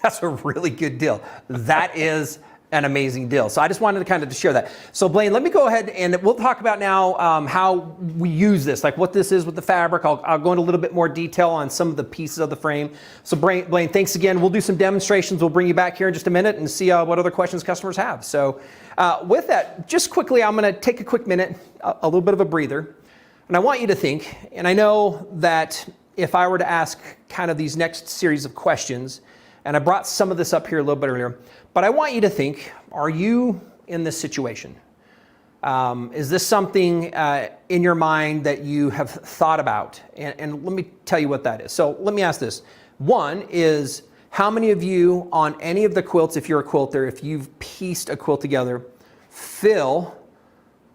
that's a really good deal. That is an amazing deal. So I just wanted to kind of share that. So Blaine, let me go ahead and we'll talk about now how we use this, like what this is with the fabric. I'll go into a little bit more detail on some of the pieces of the frame. So Blaine, thanks again. We'll do some demonstrations. We'll bring you back here in just a minute and see what other questions customers have. So with that, just quickly, I'm going to take a quick minute, a little bit of a breather. And I want you to think, and I know that if I were to ask kind of these next series of questions, and I brought some of this up here a little bit earlier, but I want you to think, are you in this situation? Is this something in your mind that you have thought about? And let me tell you what that is. So let me ask this. One is, how many of you on any of the quilts, if you're a quilter, if you've pieced a quilt together, feel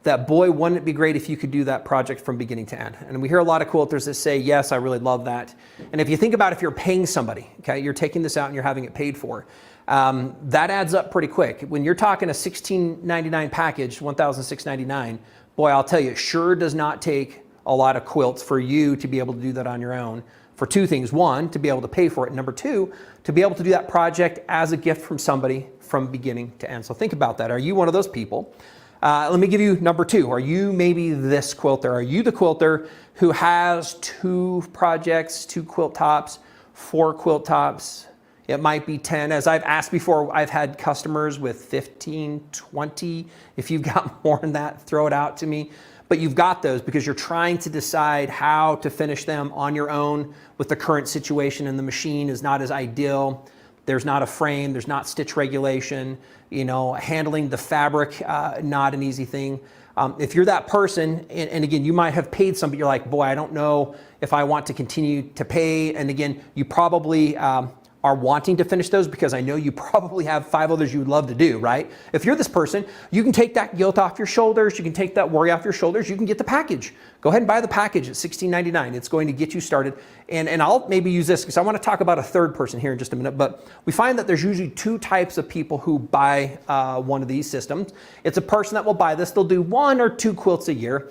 that, boy, wouldn't it be great if you could do that project from beginning to end? And we hear a lot of quilters that say, yes, I really love that. And if you think about if you're paying somebody, okay, you're taking this out and you're having it paid for, that adds up pretty quick. When you're talking a $16.99 package, $1,699, boy, I'll tell you, it sure does not take a lot of quilts for you to be able to do that on your own for two things. One, to be able to pay for it. And number two, to be able to do that project as a gift from somebody from beginning to end. So think about that. Are you one of those people? Let me give you number two. Are you maybe this quilter? Are you the quilter who has 2 projects, 2 quilt tops, 4 quilt tops? It might be 10. As I've asked before, I've had customers with 15, 20. If you've got more than that, throw it out to me. But you've got those because you're trying to decide how to finish them on your own with the current situation, and the machine is not as ideal. There's not a frame, there's not stitch regulation, you know, handling the fabric, not an easy thing. If you're that person, and again, you might have paid some, but you're like, boy, I don't know if I want to continue to pay. And again, you probably are wanting to finish those because I know you probably have 5 others you would love to do, right? If you're this person, you can take that guilt off your shoulders, you can take that worry off your shoulders, you can get the package. Go ahead and buy the package at $16.99. It's going to get you started. And I'll maybe use this because I want to talk about a third person here in just a minute, but we find that there's usually 2 types of people who buy one of these systems. It's a person that will buy this, they'll do 1 or 2 quilts a year.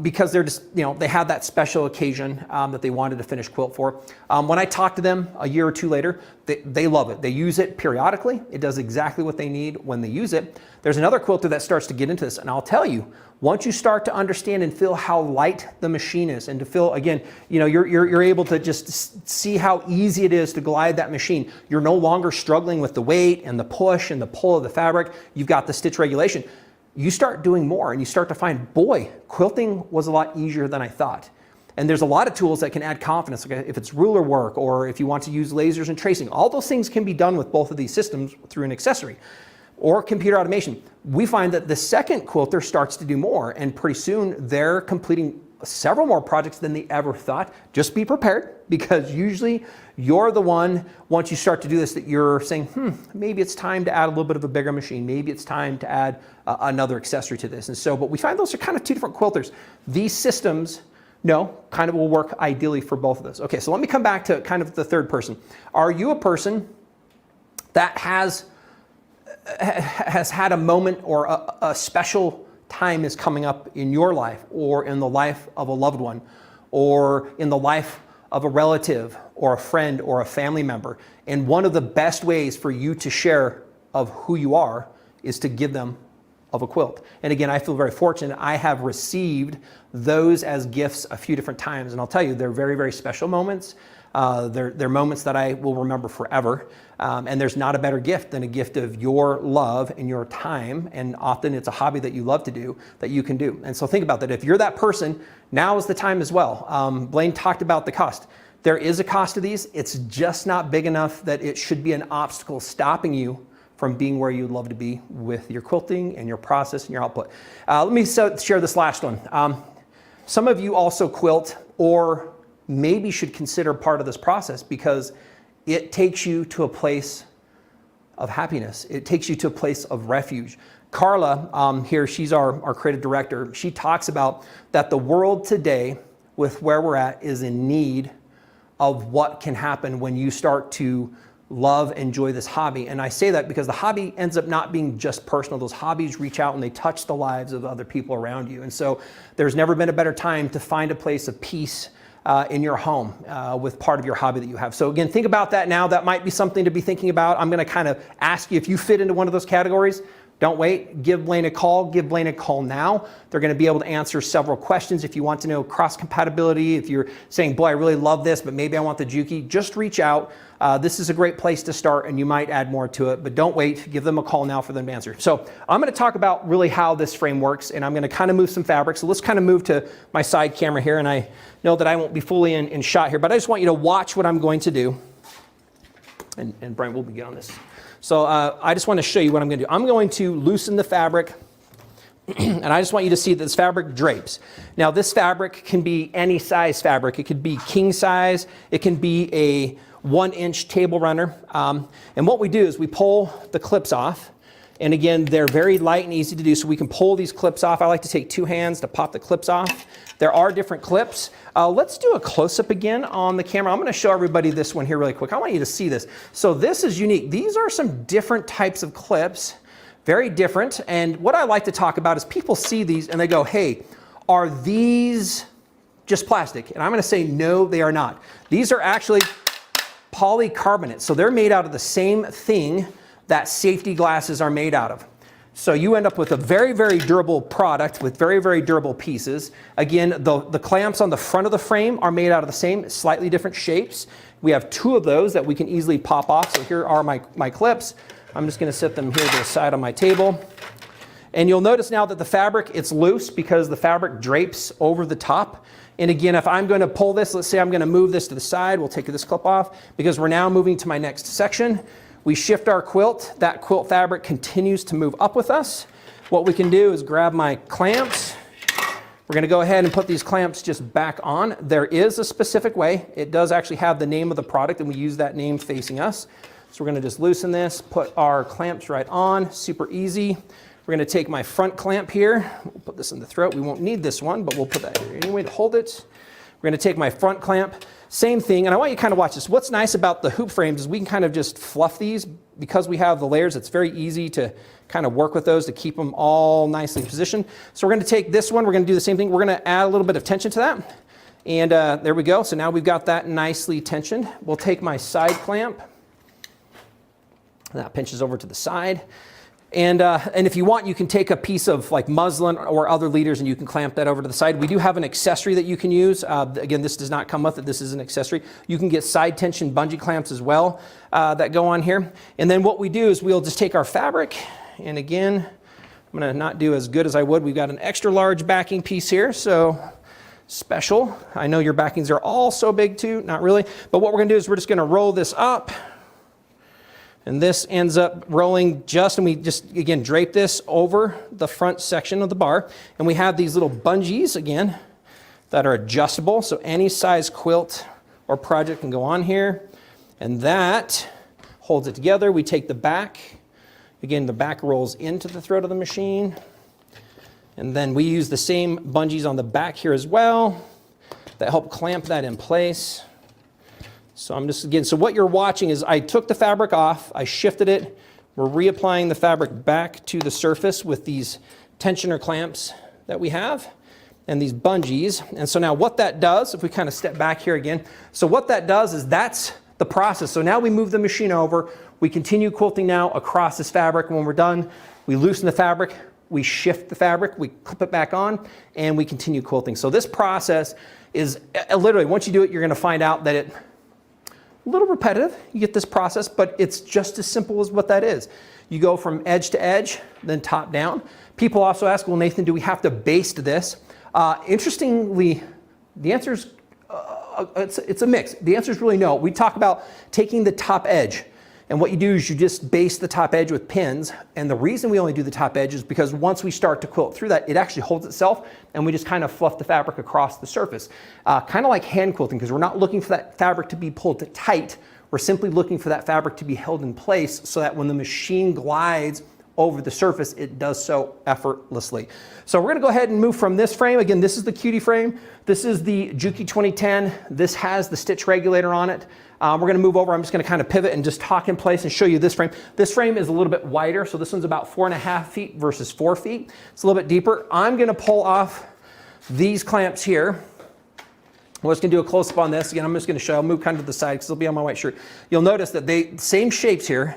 Because they're just, you know, they have that special occasion that they wanted to finish quilt for. When I talk to them a year or 2 later, they love it. They use it periodically. It does exactly what they need when they use it. There's another quilter that starts to get into this, and I'll tell you, once you start to understand and feel how light the machine is, and to feel, again, you know, you're able to just see how easy it is to glide that machine. You're no longer struggling with the weight and the push and the pull of the fabric. You've got the stitch regulation. You start doing more and you start to find, boy, quilting was a lot easier than I thought. And there's a lot of tools that can add confidence. Okay? If it's ruler work or if you want to use lasers and tracing, all those things can be done with both of these systems through an accessory or computer automation. We find that the second quilter starts to do more, and pretty soon they're completing several more projects than they ever thought. Just be prepared, because usually you're the one, once you start to do this, that you're saying, maybe it's time to add a little bit of a bigger machine. Maybe it's time to add another accessory to this. And so, but we find those are kind of 2 different quilters. These systems, kind of will work ideally for both of those. Okay, so let me come back to kind of the third person. Are you a person that has had a moment or a special time is coming up in your life, or in the life of a loved one, or in the life of a relative or a friend or a family member, and one of the best ways for you to share of who you are is to give them of a quilt? And again, I feel very fortunate. I have received those as gifts a few different times, and I'll tell you, they're very, very special moments. They're moments that I will remember forever. And there's not a better gift than a gift of your love and your time. And often it's a hobby that you love to do that you can do. And so think about that. If you're that person, now is the time as well. Blaine talked about the cost. There is a cost to these. It's just not big enough that it should be an obstacle stopping you from being where you'd love to be with your quilting and your process and your output. Let me share this last one. Some of you also quilt, or maybe should consider part of this process, because it takes you to a place of happiness. It takes you to a place of refuge. Carla, here, she's our creative director. She talks about that the world today, with where we're at, is in need of what can happen when you start to love, enjoy this hobby. And I say that because the hobby ends up not being just personal. Those hobbies reach out and they touch the lives of other people around you. And so there's never been a better time to find a place of peace in your home with part of your hobby that you have. So again, think about that now. That might be something to be thinking about. I'm going to kind of ask you if you fit into one of those categories. Don't wait. Give Blaine a call. Give Blaine a call now. They're going to be able to answer several questions. If you want to know cross compatibility, if you're saying, boy, I really love this, but maybe I want the Juki, just reach out. This is a great place to start, and you might add more to it, but don't wait. Give them a call now for them to answer. So I'm going to talk about really how this frame works, and I'm going to kind of move some fabric. So let's kind of move to my side camera here, and I know that I won't be fully in shot here, but I just want you to watch what I'm going to do. And Brian, we'll begin on this. So I just want to show you what I'm going to do. I'm going to loosen the fabric, and I just want you to see that this fabric drapes. Now this fabric can be any size fabric. It could be king size. It can be a 1-inch table runner. And what we do is we pull the clips off. And again, they're very light and easy to do, so we can pull these clips off. I like to take 2 hands to pop the clips off. There are different clips. Let's do a close-up again on the camera. I'm going to show everybody this one here really quick. I want you to see this. So this is unique. These are some different types of clips, very different. And what I like to talk about is people see these and they go, hey, are these just plastic? And I'm going to say, no, they are not. These are actually polycarbonate. So they're made out of the same thing that safety glasses are made out of. So you end up with a very, very durable product with very, very durable pieces. Again, the clamps on the front of the frame are made out of the same, slightly different shapes. We have 2 of those that we can easily pop off. So here are my clips. I'm just going to set them here to the side on my table. And you'll notice now that the fabric, it's loose because the fabric drapes over the top. And again, if I'm going to pull this, let's say I'm going to move this to the side, we'll take this clip off because we're now moving to my next section. We shift our quilt, that quilt fabric continues to move up with us. What we can do is grab my clamps. We're going to go ahead and put these clamps just back on. There is a specific way. It does actually have the name of the product and we use that name facing us. So we're going to just loosen this, put our clamps right on, super easy. We're going to take my front clamp here. We'll put this in the throat. We won't need this one, but we'll put that here anyway to hold it. We're going to take my front clamp. Same thing, and I want you to kind of watch this. What's nice about the hoop frames is we can kind of just fluff these. Because we have the layers, it's very easy to kind of work with those to keep them all nicely positioned. So we're going to take this one, we're going to do the same thing. We're going to add a little bit of tension to that. And there we go. So now we've got that nicely tensioned. We'll take my side clamp. That pinches over to the side. And if you want, you can take a piece of like muslin or other leaders and you can clamp that over to the side. We do have an accessory that you can use. Again, this does not come with it. This is an accessory. You can get side tension bungee clamps as well that go on here. And then what we do is we'll just take our fabric. And again, I'm going to not do as good as I would. We've got an extra large backing piece here. So special. I know your backings are all so big too. Not really. But what we're going to do is we're just going to roll this up. And this ends up rolling and we just, again, drape this over the front section of the bar. And we have these little bungees, again, that are adjustable. So any size quilt or project can go on here. And that holds it together. We take the back. Again, the back rolls into the throat of the machine. And then we use the same bungees on the back here as well that help clamp that in place. So I'm just, again, so what you're watching is I took the fabric off, I shifted it, we're reapplying the fabric back to the surface with these tensioner clamps that we have and these bungees. And so now what that does, if we kind of step back here again, so what that does is that's the process. So now we move the machine over, we continue quilting now across this fabric. When we're done, we loosen the fabric, we shift the fabric, we clip it back on, and we continue quilting. So this process is literally, once you do it, you're going to find out that it's a little repetitive, you get this process, but it's just as simple as what that is. You go from edge to edge, then top down. People also ask, well, Nathan, do we have to baste this? Interestingly, the answer is, it's a mix. The answer is really no. We talk about taking the top edge, and what you do is you just baste the top edge with pins, and the reason we only do the top edge is because once we start to quilt through that, it actually holds itself, and we just kind of fluff the fabric across the surface. Kind of like hand quilting, because we're not looking for that fabric to be pulled tight, we're simply looking for that fabric to be held in place so that when the machine glides over the surface, it does so effortlessly. So we're gonna go ahead and move from this frame. Again, this is the Cutie Frame. This is the Juki 2010. This has the stitch regulator on it. We're gonna move over. I'm just gonna kind of pivot and just talk in place and show you this frame. This frame is a little bit wider, so this one's about 4.5 feet versus 4 feet. It's a little bit deeper. I'm gonna pull off these clamps here. We're just gonna do a close-up on this. Again, I'm just gonna show, I'll move kind of to the side because it'll be on my white shirt. You'll notice that they, same shapes here,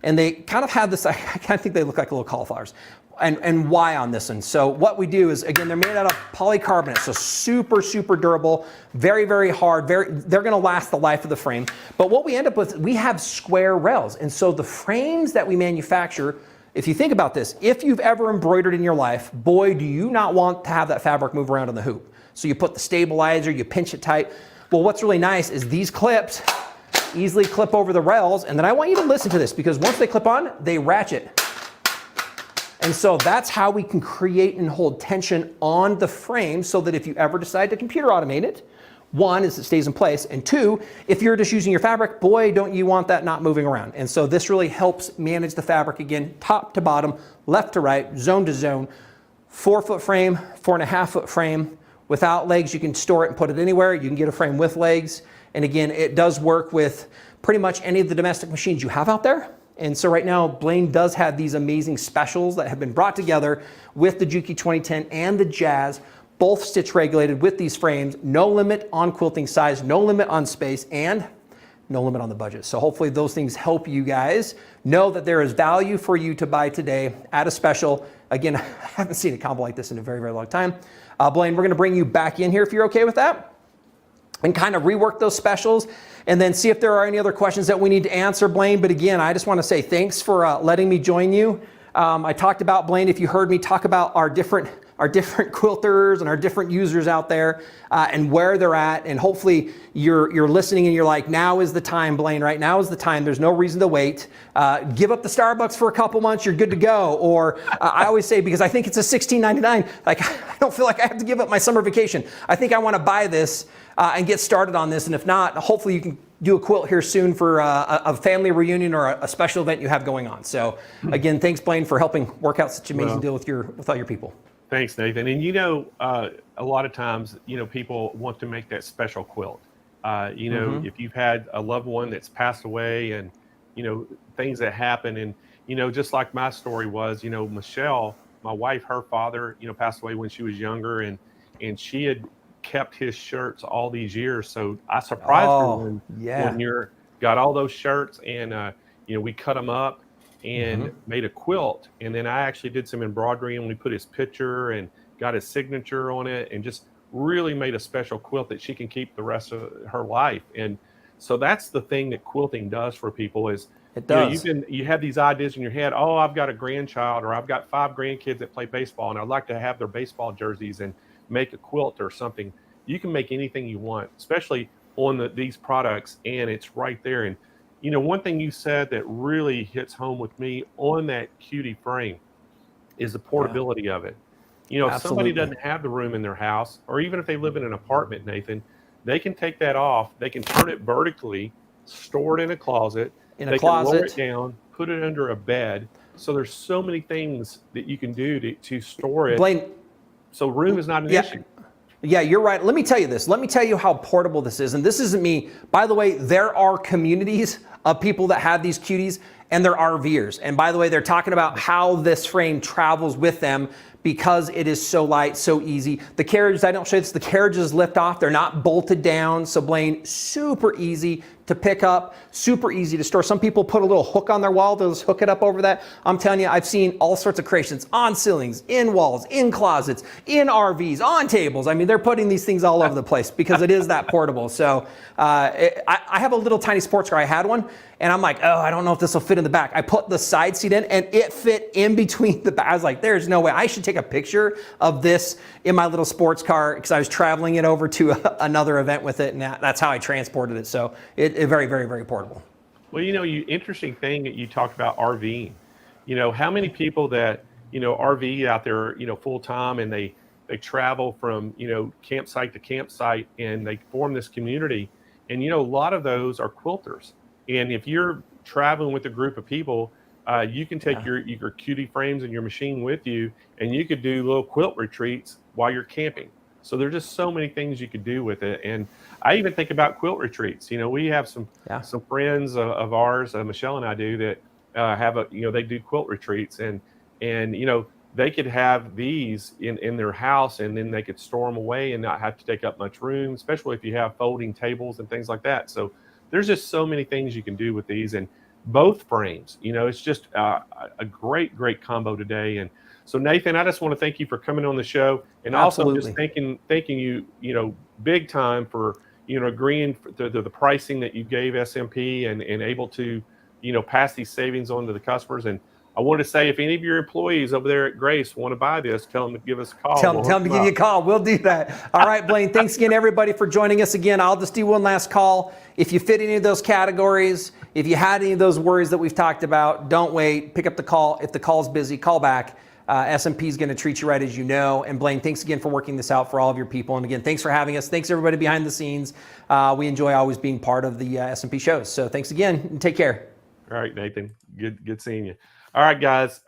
and they kind of have this, I kind of think they look like little cauliflowers. And why on this one? So what we do is, again, they're made out of polycarbonate, so super, super durable, very, very hard, they're gonna last the life of the frame. But what we end up with, we have square rails. And so the frames that we manufacture, if you think about this, if you've ever embroidered in your life, boy, do you not want to have that fabric move around on the hoop. So you put the stabilizer, you pinch it tight. Well, what's really nice is these clips easily clip over the rails, and then I want you to listen to this because once they clip on, they ratchet. And so that's how we can create and hold tension on the frame so that if you ever decide to computer automate it, one is it stays in place, and two, if you're just using your fabric, boy, don't you want that not moving around. And so this really helps manage the fabric again, top to bottom, left to right, zone to zone, 4-foot frame, 4.5-foot frame. Without legs, you can store it and put it anywhere. You can get a frame with legs. And again, it does work with pretty much any of the domestic machines you have out there. And so right now, Blaine does have these amazing specials that have been brought together with the Juki 2010 and the Jazz, both stitch regulated with these frames. No limit on quilting size, no limit on space, and no limit on the budget. So hopefully those things help you guys know that there is value for you to buy today at a special. Again, I haven't seen a combo like this in a very, very long time. Blaine, we're gonna bring you back in here if you're okay with that, and kind of rework those specials and then see if there are any other questions that we need to answer, Blaine. But again, I just want to say thanks for letting me join you. I talked about, Blaine, if you heard me talk about our different quilters and our different users out there and where they're at, and hopefully you're listening and you're like, now is the time, Blaine, right? Now is the time. There's no reason to wait. Give up the Starbucks for a couple months, you're good to go. Or I always say, because I think it's a $16.99, like I don't feel like I have to give up my summer vacation. I think I want to buy this and get started on this. And if not, hopefully you can do a quilt here soon for a family reunion or a special event you have going on. So again, thanks, Blaine, for helping work out such an amazing deal with all your people. Thanks, Nathan. And you know, a lot of times, you know, people want to make that special quilt. You know, if you've had a loved one that's passed away and, you know, things that happen, and, you know, just like my story was, you know, Michelle, my wife, her father, you know, passed away when she was younger, and she had kept his shirts all these years. So I surprised her when you're got all those shirts, and you know, we cut them up and made a quilt, and then I actually did some embroidery, and we put his picture and got his signature on it, and just really made a special quilt that she can keep the rest of her life. And so that's the thing that quilting does for people is, it does. You know, you have these ideas in your head. Oh, I've got a grandchild, or I've got 5 grandkids that play baseball, and I'd like to have their baseball jerseys and make a quilt or something. You can make anything you want, especially on these products, and it's right there. And you know, one thing you said that really hits home with me on that Cutie Frame is the portability of it. You know, if somebody doesn't have the room in their house, or even if they live in an apartment, Nathan, they can take that off. They can turn it vertically, store it in a closet. They can lower it down, put it under a bed. So there's so many things that you can do to store it. Blaine, so room is not an issue. Yeah, you're right. Let me tell you this. Let me tell you how portable this is. And this isn't me. By the way, there are communities of people that have these cuties, and they're RVers. And by the way, they're talking about how this frame travels with them because it is so light, so easy. The carriages, I don't show you this, the carriages lift off. They're not bolted down. So Blaine, super easy to pick up, super easy to store. Some people put a little hook on their wall. They'll just hook it up over that. I'm telling you, I've seen all sorts of creations on ceilings, in walls, in closets, in RVs, on tables. I mean, they're putting these things all over the place because it is that portable. So I have a little tiny sports car. I had one, and I'm like, oh, I don't know if this will fit in the back. I put the side seat in, and it fit in between the back. I was like, there's no way. I should take a picture of this in my little sports car because I was traveling it over to another event with it, and that's how I transported it. So it very, very, very portable. Well, you know, interesting thing that you talked about RVing. You know, how many people that, you know, RV out there, you know, full time, and they travel from, you know, campsite to campsite, and they form this community. And, you know, a lot of those are quilters. And if you're traveling with a group of people, you can take your Cutie frames and your machine with you, and you could do little quilt retreats while you're camping. So there's just so many things you could do with it. And I even think about quilt retreats. We have some friends of ours, Michelle and I do, that have they do quilt retreats, and they could have these in their house, and then they could store them away and not have to take up much room, especially if you have folding tables and things like that. So there's just so many things you can do with these, and both frames, it's just a great combo today. And so, Nathan, I just want to thank you for coming on the show, and also just thanking you, big time for agreeing to the pricing that you gave SMP, and able to pass these savings on to the customers. And I want to say, if any of your employees over there at Grace want to buy this, tell them to give us a call. Tell them to give you a call. We'll do that. All right, Blaine, thanks again, everybody, for joining us again. I'll just do one last call. If you fit any of those categories, if you had any of those worries that we've talked about, don't wait. Pick up the call. If the call's busy, call back. SMP is going to treat you right, as you know. And Blaine, thanks again for working this out for all of your people. And again, thanks for having us. Thanks, everybody behind the scenes. We enjoy always being part of the SMP shows. So thanks again, and take care. All right, Nathan. Good seeing you. All right, guys.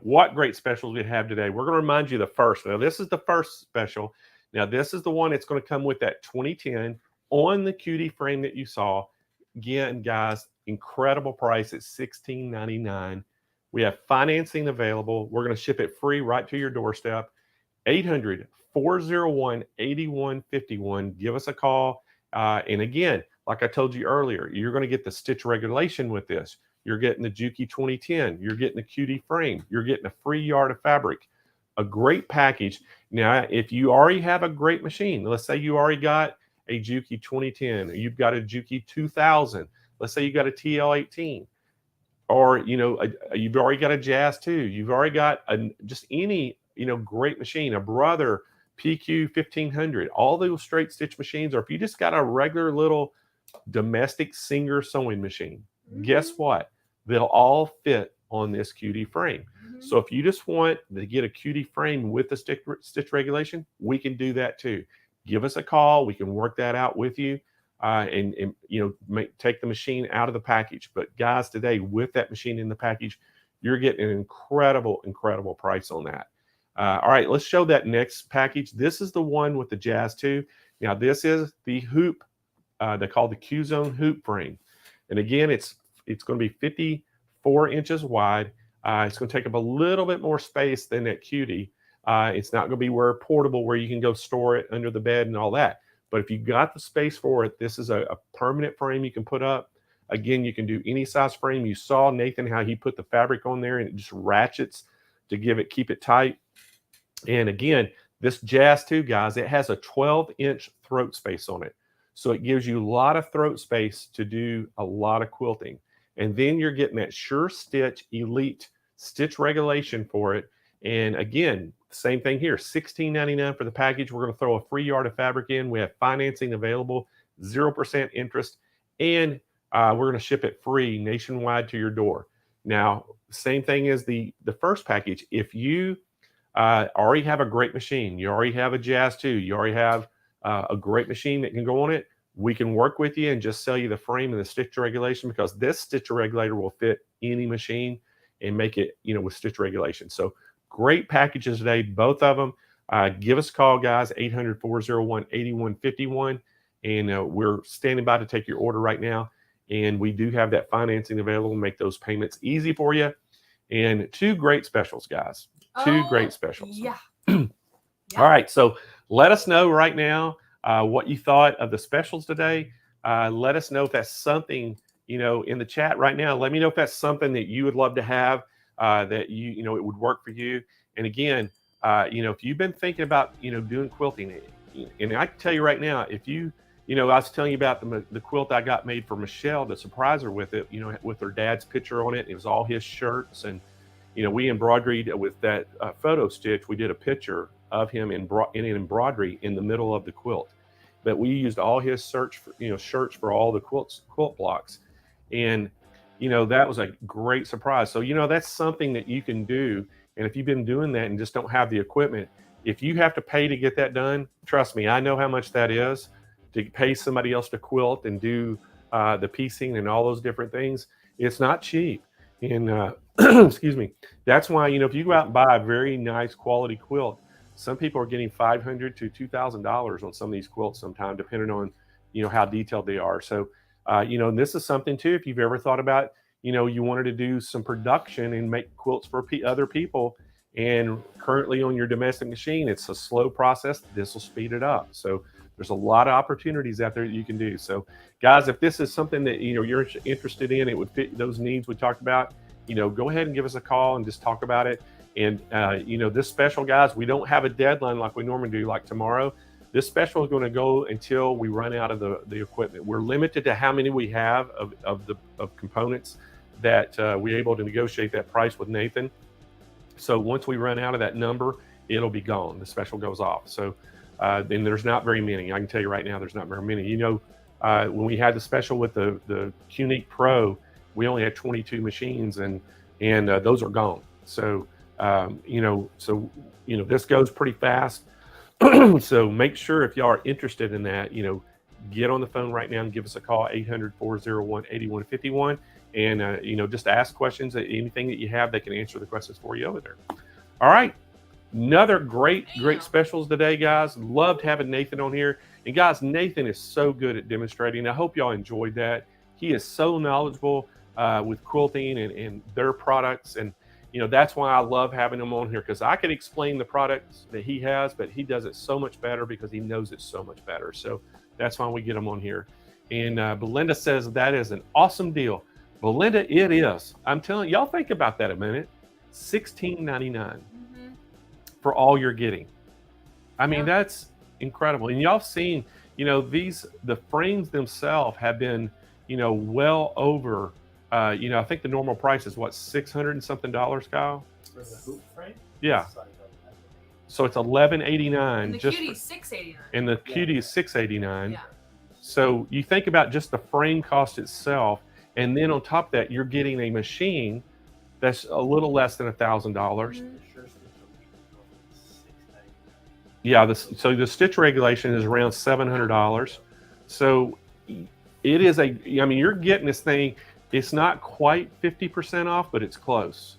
What great specials we have today. We're going to remind you the first. Now, this is the first special. Now, this is the one that's going to come with that 2010 on the Cutie frame that you saw. Again, guys, incredible price at $16.99. We have financing available. We're going to ship it free right to your doorstep. 800-401-8151. Give us a call. And again, like I told you earlier, you're going to get the stitch regulation with this. You're getting the Juki 2010. You're getting the Cutie frame. You're getting a free yard of fabric. A great package. Now, if you already have a great machine, let's say you already got a Juki 2010, or you've got a Juki 2000. Let's say you got a TL18, or you've already got a Jazz 2. You've already got just any great machine, a Brother PQ 1500. All those straight stitch machines, or if you just got a regular little domestic Singer sewing machine, guess what? They'll all fit on this Cutie frame. So if you just want to get a Cutie frame with the stitch regulation, we can do that too. Give us a call. We can work that out with you, and take the machine out of the package. But guys, today, with that machine in the package, you're getting an incredible price on that. All right, let's show that next package. This is the one with the Jazz 2. Now, this is the hoop. They call the Q-Zone hoop frame. And again, it's going to be 54 inches wide. It's going to take up a little bit more space than that Cutie. It's not going to be portable, where you can go store it under the bed and all that. But if you got the space for it, this is a permanent frame you can put up. Again, you can do any size frame. You saw, Nathan, how he put the fabric on there, and it just ratchets to keep it tight. And again, this Jazz 2, guys, it has a 12-inch throat space on it. So it gives you a lot of throat space to do a lot of quilting. And then you're getting that Sure Stitch Elite stitch regulation for it. And again, same thing here, $16.99 for the package. We're going to throw a free yard of fabric in. We have financing available, 0% interest, and we're going to ship it free nationwide to your door. Now, same thing as the first package. If you already have a great machine, you already have a Jazz 2, you already have a great machine that can go on it, we can work with you and just sell you the frame and the stitch regulation, because this stitch regulator will fit any machine and make it, with stitch regulation. So great packages today, both of them. Give us a call, guys, 800-401-8151. And we're standing by to take your order right now. And we do have that financing available. Make those payments easy for you. And two great specials, guys. Two great specials. Yeah. All right. So let us know right now what you thought of the specials today. Let us know if that's something, in the chat right now. Let me know if that's something that you would love to have, that it would work for you. And again, if you've been thinking about, doing quilting, and I can tell you right now, if you, I was telling you about the quilt I got made for Michelle to surprise her with it, with her dad's picture on it. It was all his shirts. And, we embroidered with that photo stitch. We did a picture of him in embroidery in the middle of the quilt. But we used all his shirts for all the quilt blocks. And, that was a great surprise. So, that's something that you can do. And if you've been doing that and just don't have the equipment, if you have to pay to get that done, trust me, I know how much that is to pay somebody else to quilt and do the piecing and all those different things. It's not cheap. And excuse me, that's why, if you go out and buy a very nice quality quilt, some people are getting $500 to $2,000 on some of these quilts sometimes, depending on, how detailed they are. So, and this is something too, if you've ever thought about, you wanted to do some production and make quilts for other people, and currently on your domestic machine, it's a slow process. This will speed it up. So there's a lot of opportunities out there that you can do. So guys, if this is something that, you're interested in, it would fit those needs we talked about, go ahead and give us a call and just talk about it. And, this special, guys, we don't have a deadline like we normally do, like tomorrow. This special is going to go until we run out of the equipment. We're limited to how many we have of components that we're able to negotiate that price with Nathan. So once we run out of that number, it'll be gone. The special goes off. So then there's not very many. I can tell you right now, there's not very many. When we had the special with the Cutie Pro, we only had 22 machines, and those are gone. So this goes pretty fast. So make sure, if y'all are interested in that, get on the phone right now and give us a call, 800-401-8151. And, just ask questions. Anything that you have, they can answer the questions for you over there. All right. Another great specials today, guys. Loved having Nathan on here. And guys, Nathan is so good at demonstrating. I hope y'all enjoyed that. He is so knowledgeable with quilting and their products. And, that's why I love having him on here, because I can explain the products that he has, but he does it so much better because he knows it so much better. So that's why we get him on here. And Belinda says that is an awesome deal. Belinda, it is. I'm telling y'all, think about that a minute. $16.99 for all you're getting. I mean, that's incredible. And y'all seen, the frames themselves have been, well over, I think the normal price is what, $600 and something, Kyle? For the hoop frame? Yeah. So it's $11.89. And the Cutie's $6.89. And the Cutie is $6.89. Yeah. So you think about just the frame cost itself, and then on top of that, you're getting a machine that's a little less than $1,000. Yeah, so the stitch regulation is around $700. So it is you're getting this thing. It's not quite 50% off, but it's close.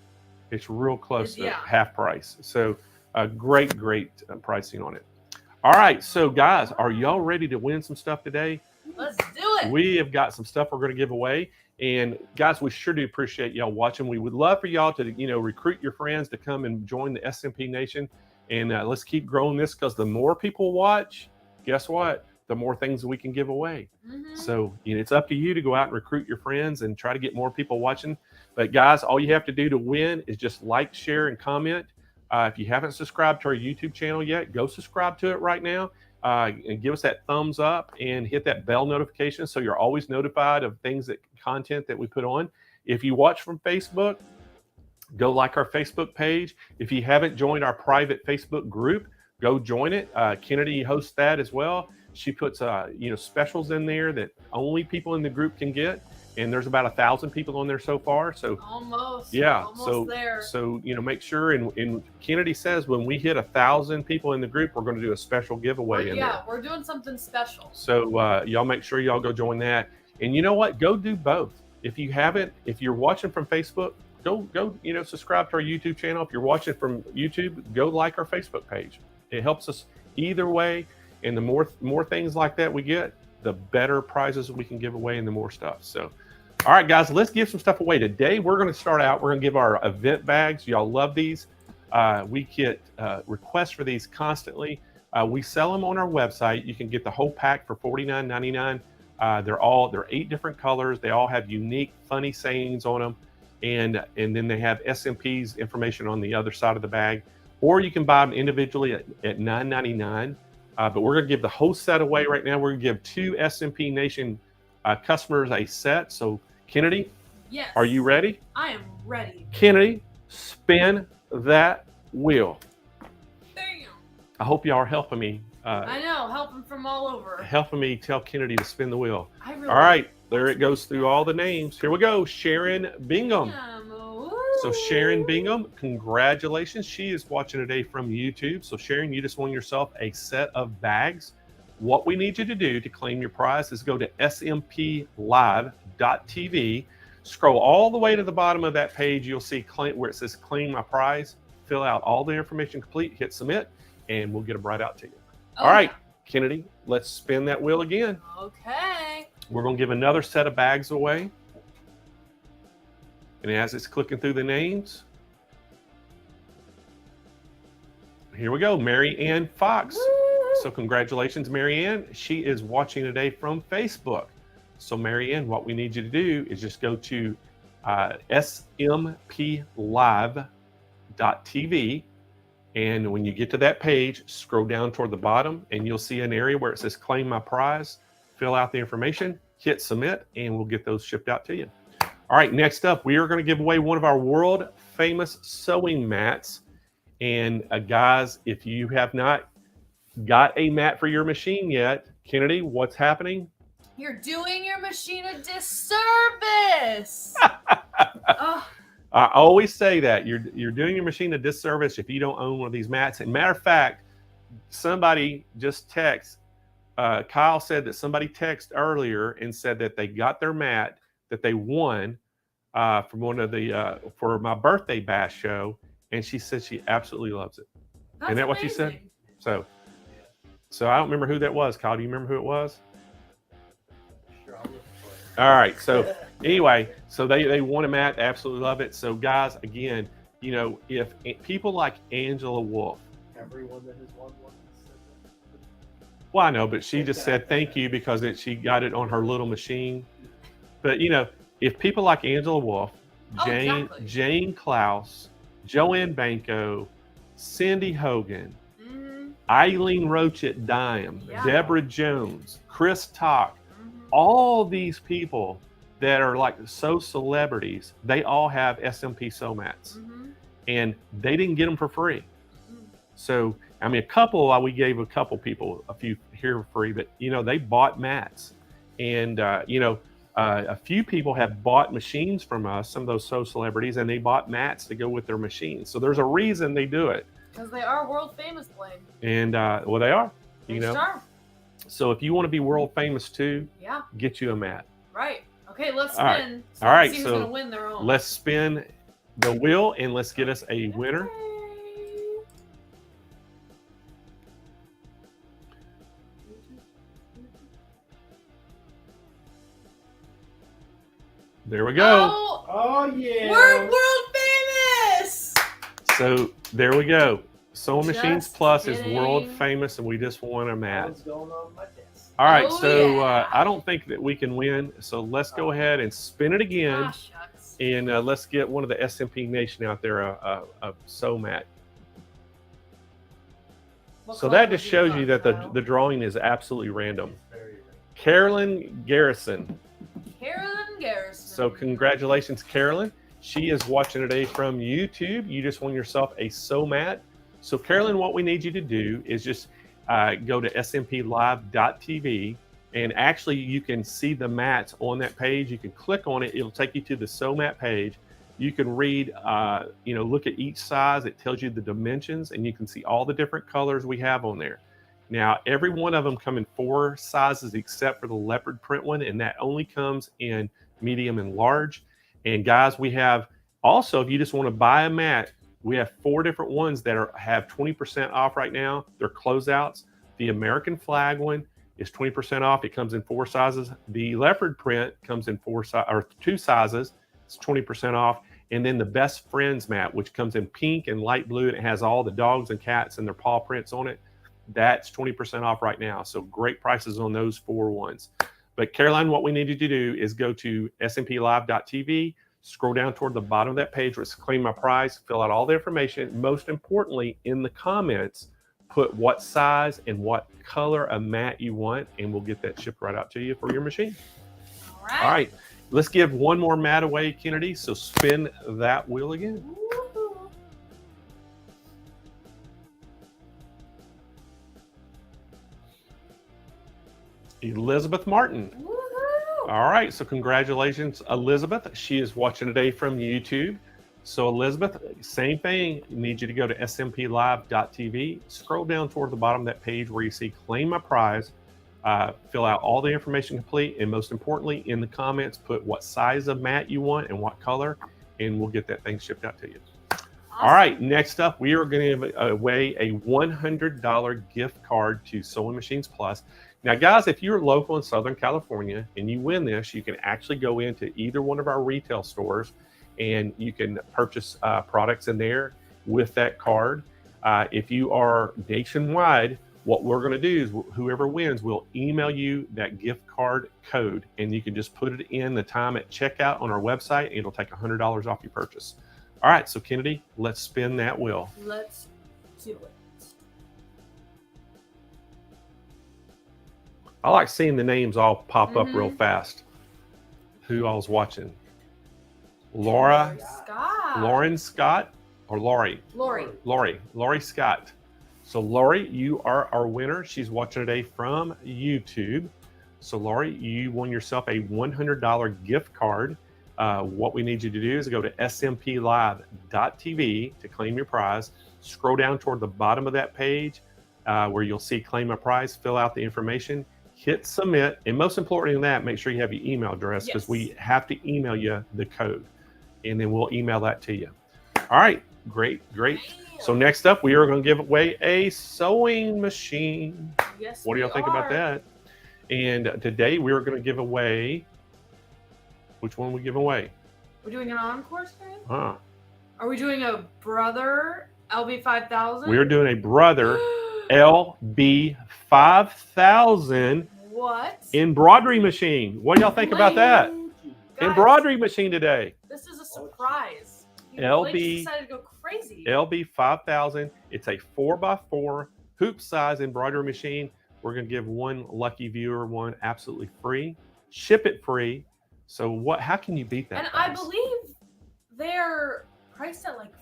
It's real close to half price. So great pricing on it. All right, so guys, are y'all ready to win some stuff today? Let's do it. We have got some stuff we're going to give away. And guys, we sure do appreciate y'all watching. We would love for y'all to, recruit your friends to come and join the SMP Nation. And let's keep growing this, because the more people watch, guess what? The more things we can give away. So it's up to you to go out and recruit your friends and try to get more people watching. But guys, all you have to do to win is just like, share, and comment. If you haven't subscribed to our YouTube channel yet, go subscribe to it right now. And give us that thumbs up and hit that bell notification so you're always notified of content that we put on. If you watch from Facebook, go like our Facebook page. If you haven't joined our private Facebook group, go join it. Kennedy hosts that as well. She puts specials in there that only people in the group can get. And there's about 1,000 people on there so far. So almost there. So make sure. And Kennedy says when we hit 1,000 people in the group, we're going to do a special giveaway. We're doing something special. So y'all make sure y'all go join that. And you know what? Go do both. If you're watching from Facebook, go subscribe to our YouTube channel. If you're watching from YouTube, go like our Facebook page. It helps us either way. And the more things like that we get, the better prizes we can give away and the more stuff. So, all right, guys, let's give some stuff away. Today, we're going to start out. We're going to give our event bags. Y'all love these. We get requests for these constantly. We sell them on our website. You can get the whole pack for $49.99. They're 8 different colors. They all have unique, funny sayings on them. And then they have SMP's information on the other side of the bag. Or you can buy them individually at $9.99. But we're going to give the whole set away right now. We're going to give 2 SMP Nation customers a set. So, Kennedy, yes, are you ready? I am ready. Kennedy, spin that wheel. Damn. I hope y'all are helping me. I know, helping from all over. Helping me tell Kennedy to spin the wheel. I really all right, there it goes through all the names. Here we go. Sharon Bingham. So Sharon Bingham, congratulations. She is watching today from YouTube. So Sharon, you just won yourself a set of bags. What we need you to do to claim your prize is go to smplive.tv, Scroll all the way to the bottom of that page. You'll see where it says claim my prize. Fill out all the information complete, hit submit, and we'll get them right out to you. Oh, All right, yeah. Kennedy, let's spin that wheel again. Okay. We're going to give another set of bags away. And as it's clicking through the names, here we go, Mary Ann Fox. Woo! So congratulations, Mary Ann. She is watching today from Facebook. So Mary Ann, what we need you to do is just go to SMPLive.tv. And when you get to that page, scroll down toward the bottom and you'll see an area where it says claim my prize. Fill out the information, hit submit, and we'll get those shipped out to you. All right, next up, we are going to give away one of our world famous sewing mats. And guys, if you have not got a mat for your machine yet, Kennedy, what's happening? You're doing your machine a disservice. Oh, I always say that you're doing your machine a disservice if you don't own one of these mats. And matter of fact, somebody just texted. Kyle said that somebody texted earlier and said that they got their mat that they won from one of the for my birthday bash show, and she said she absolutely loves it. that's Isn't that what you said? amazing. So I don't remember who that was. Kyle, do you remember who it was? Sure, I'll look for it. All right. So anyway, so they won a mat, absolutely love it. So guys, again, you know, if people like Angela Wolf, Everyone that has won one has said that. well, I know, but she just said thank you because she got it on her little machine. But you know, if people like Angela Wolf, Oh, exactly. Jane Klaus, Joanne Banco, Cindy Hogan, Mhm, Eileen Roach at Dime, Yeah. Deborah Jones, Chris Talk, mhm. all these people that are like so celebrities, they all have SMP sew mats, Mhm. and they didn't get them for free. Mhm. So I mean, we gave a couple people a few here for free, but you know, they bought mats, and you know, a few people have bought machines from us, some of those sew celebrities, and they bought mats to go with their machines. So there's a reason they do it, Because they are world famous, Blaine. and well, they are, you know. Sure. So if you want to be world famous too, Yeah. get you a mat. Right. Okay, let's All right. spin. All right, See who's so gonna win their own. Let's spin the wheel and let's get us a winner. Okay. There we go. Oh, Oh yeah. we're world famous. So there we go. Sewing Machines Just Plus is world kidding. famous, and we just won a mat. What's going on my desk? All right, Oh, so yeah. I don't think that we can win. So let's go ahead and spin it again, Ah, shucks. and let's get one of the SMP Nation out there a sew mat. What So color that would just shows you that want, the drawing is absolutely random. It's very rare. Carolyn Garrison. Carolyn Garrison. So congratulations, Carolyn. She is watching today from YouTube. You just won yourself a sew mat. So Carolyn, what we need you to do is just go to smplive.tv, and actually you can see the mats on that page. You can click on it. It'll take you to the sew mat page. You can read, you know, look at each size. It tells you the dimensions, and you can see all the different colors we have on there. Now, every one of them come in 4 sizes except for the leopard print one, and that only comes in medium and large. And guys, we have also, if you just want to buy a mat, we have 4 different ones that have 20% off right now. They're closeouts. The American flag one is 20% off. It comes in 4 sizes. The leopard print comes in 2 sizes. It's 20% off. And then the Best Friends mat, which comes in pink and light blue, and it has all the dogs and cats and their paw prints on it. That's 20% off right now. So great prices on those 4 ones. But Caroline, what we need you to do is go to smplive.tv, scroll down toward the bottom of that page where it's claim my prize, fill out all the information. Most importantly, in the comments, put what size and what color of mat you want, and we'll get that shipped right out to you for your machine. All right. All right, let's give one more mat away, Kennedy. So spin that wheel again. Woo-hoo. Elizabeth Martin. Woo-hoo. All right, so congratulations, Elizabeth. She is watching today from YouTube. So Elizabeth, same thing. I need you to go to smplive.tv, scroll down toward the bottom of that page where you see claim my prize, Fill out all the information complete, and most importantly, in the comments, put what size of mat you want and what color, and we'll get that thing shipped out to you. Awesome. All right, next up, we are going to give away a $100 gift card to Sewing Machines Plus. Now, guys, if you're local in Southern California and you win this, you can actually go into either one of our retail stores and you can purchase products in there with that card. If you are nationwide, what we're going to do is whoever wins will email you that gift card code, and you can just put it in the time at checkout on our website, and it'll take $100 off your purchase. All right, so Kennedy, let's spin that wheel. Let's do it. I like seeing the names all pop up real fast. Who all's watching? Laura, Scott. Lauren Scott, or Lori? Lori Scott. So Lori, you are our winner. She's watching today from YouTube. So Lori, you won yourself a $100 gift card. What we need you to do is go to SMPLive.tv to claim your prize. Scroll down toward the bottom of that page where you'll see claim a prize, fill out the information, hit submit, and most importantly than that, make sure you have your email address, because we have to email you the code, and then we'll email that to you. All right, great. So next up, we are going to give away a sewing machine. Yes, what do y'all think about that? And today we are going to give away, which one are we giving away? We're doing an encore thing? Huh. Are we doing a Brother LB5000? We're doing a Brother LB5000 what? embroidery machine. What do y'all think about that? Guys, Embroidery machine today. This is a surprise. LB decided to go crazy. LB5000. It's a 4x4 hoop size embroidery machine. We're going to give one lucky viewer one absolutely free. Ship it free. So how can you beat that? And price? I believe they're priced at like,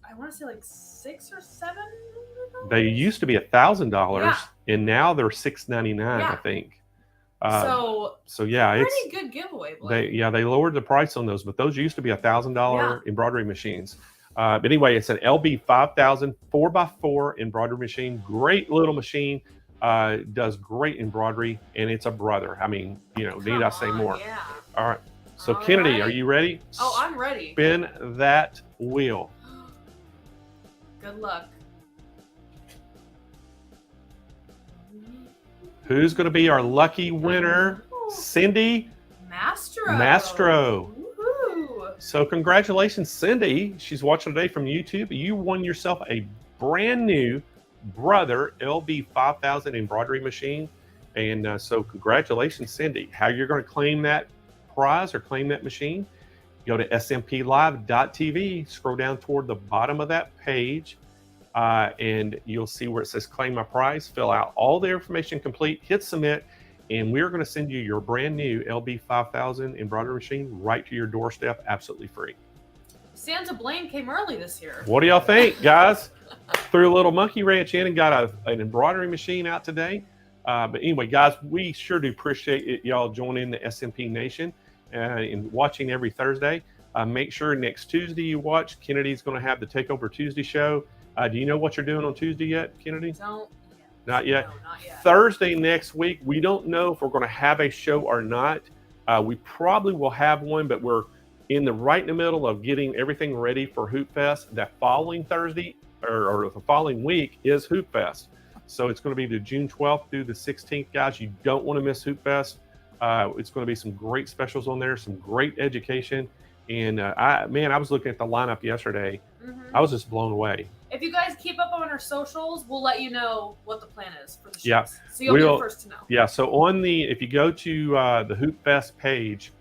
I want to say like $600 or $700. They used to be $1,000, Yeah. and now they're $699, Yeah. I think. So yeah, pretty it's good giveaway. Blake. they lowered the price on those, but those used to be $1,000 embroidery machines. But anyway, it's an LB5000 4x4 embroidery machine. Great little machine. Does great embroidery, and it's a Brother. I mean, need I say more? Yeah. All right. So All Kennedy, right. are you ready? Oh, I'm ready. Spin that wheel. Good luck. Who's going to be our lucky winner? Ooh. Cindy Mastro. Woohoo. So congratulations, Cindy. She's watching today from YouTube. You won yourself a brand new Brother LB5000 embroidery machine. And so congratulations, Cindy. How you're going to claim that prize or claim that machine? Go to smplive.tv, scroll down toward the bottom of that page, and you'll see where it says claim my prize. Fill out all the information complete, hit submit, and we're going to send you your brand new LB5000 embroidery machine right to your doorstep, absolutely free. Santa Blaine came early this year. What do y'all think, guys? Threw a little monkey wrench in and got an embroidery machine out today. But anyway, guys, we sure do appreciate y'all joining the SMP Nation and watching every Thursday. Make sure next Tuesday you watch. Kennedy's going to have the Takeover Tuesday show. Do you know what you're doing on Tuesday yet, Kennedy? Don't. Not yet. No, not yet. Thursday next week, we don't know if we're going to have a show or not. We probably will have one, but we're right in the middle of getting everything ready for Hoopfest. That following Thursday or the following week is Hoopfest. So it's going to be the June 12th through the 16th, guys. You don't want to miss Hoopfest. It's going to be some great specials on there, some great education. And I was looking at the lineup yesterday. Mm-hmm. I was just blown away. If you guys keep up on our socials, we'll let you know what the plan is for the shows. Yeah. So you'll be the first to know. Yeah. So if you go to the Hoopfest page,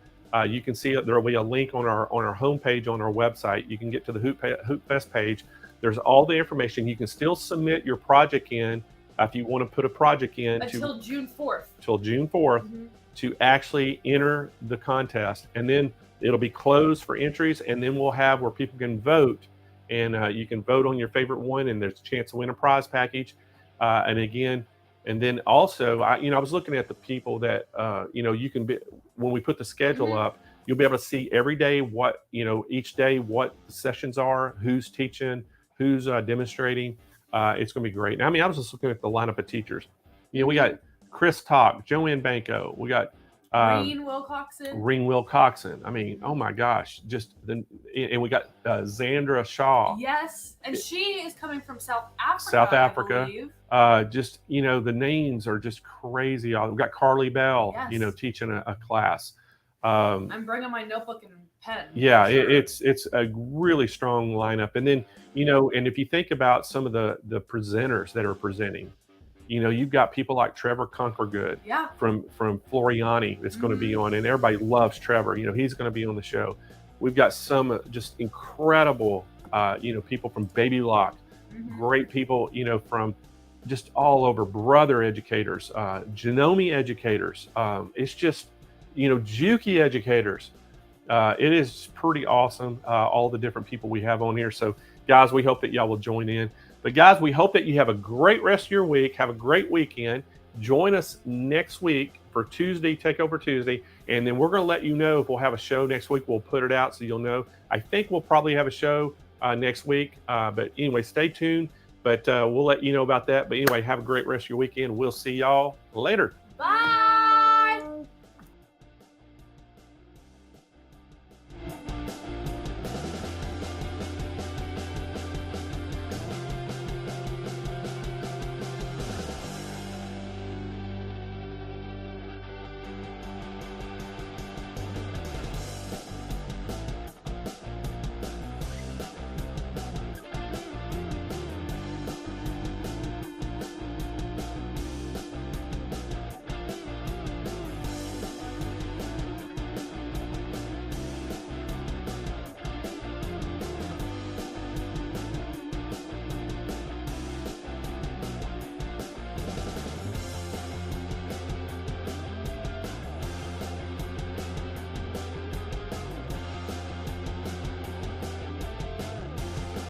you can see there will be a link on our homepage on our website. You can get to the Hoopfest page. There's all the information. You can still submit your project in if you want to put a project in until June 4th. Till June 4th to actually enter the contest, and then it'll be closed for entries, and then we'll have where people can vote, and you can vote on your favorite one, and there's a chance to win a prize package. And then also, I was looking at the people that you can be when we put the schedule up. You'll be able to see every day each day what the sessions are, who's teaching, who's demonstrating. It's going to be great. I was just looking at the lineup of teachers. We got Chris Talk, Joanne Banco. We got Green Wilcoxon. Ring Wilcoxon. I mean, oh my gosh, and we got Zandra Shaw. Yes, and she is coming from South Africa. South Africa. I believe. Just, the names are just crazy. We've got Carly Bell, Yes. teaching a class. I'm bringing my notebook and pen. Yeah, for sure. it's a really strong lineup. And then, and if you think about some of the presenters that are presenting, you've got people like Trevor Conquergood Yeah. from Floriani that's going to be on, and everybody loves Trevor. He's going to be on the show. We've got some just incredible, people from Baby Lock, great people, from just all over, brother educators, Genome educators. It's just, Juki educators. It is pretty awesome, all the different people we have on here. So, guys, we hope that y'all will join in. But, guys, we hope that you have a great rest of your week. Have a great weekend. Join us next week for Tuesday, Takeover Tuesday. And then we're going to let you know if we'll have a show next week. We'll put it out so you'll know. I think we'll probably have a show next week. But, anyway, stay tuned. But we'll let you know about that. But, anyway, have a great rest of your weekend. We'll see y'all later.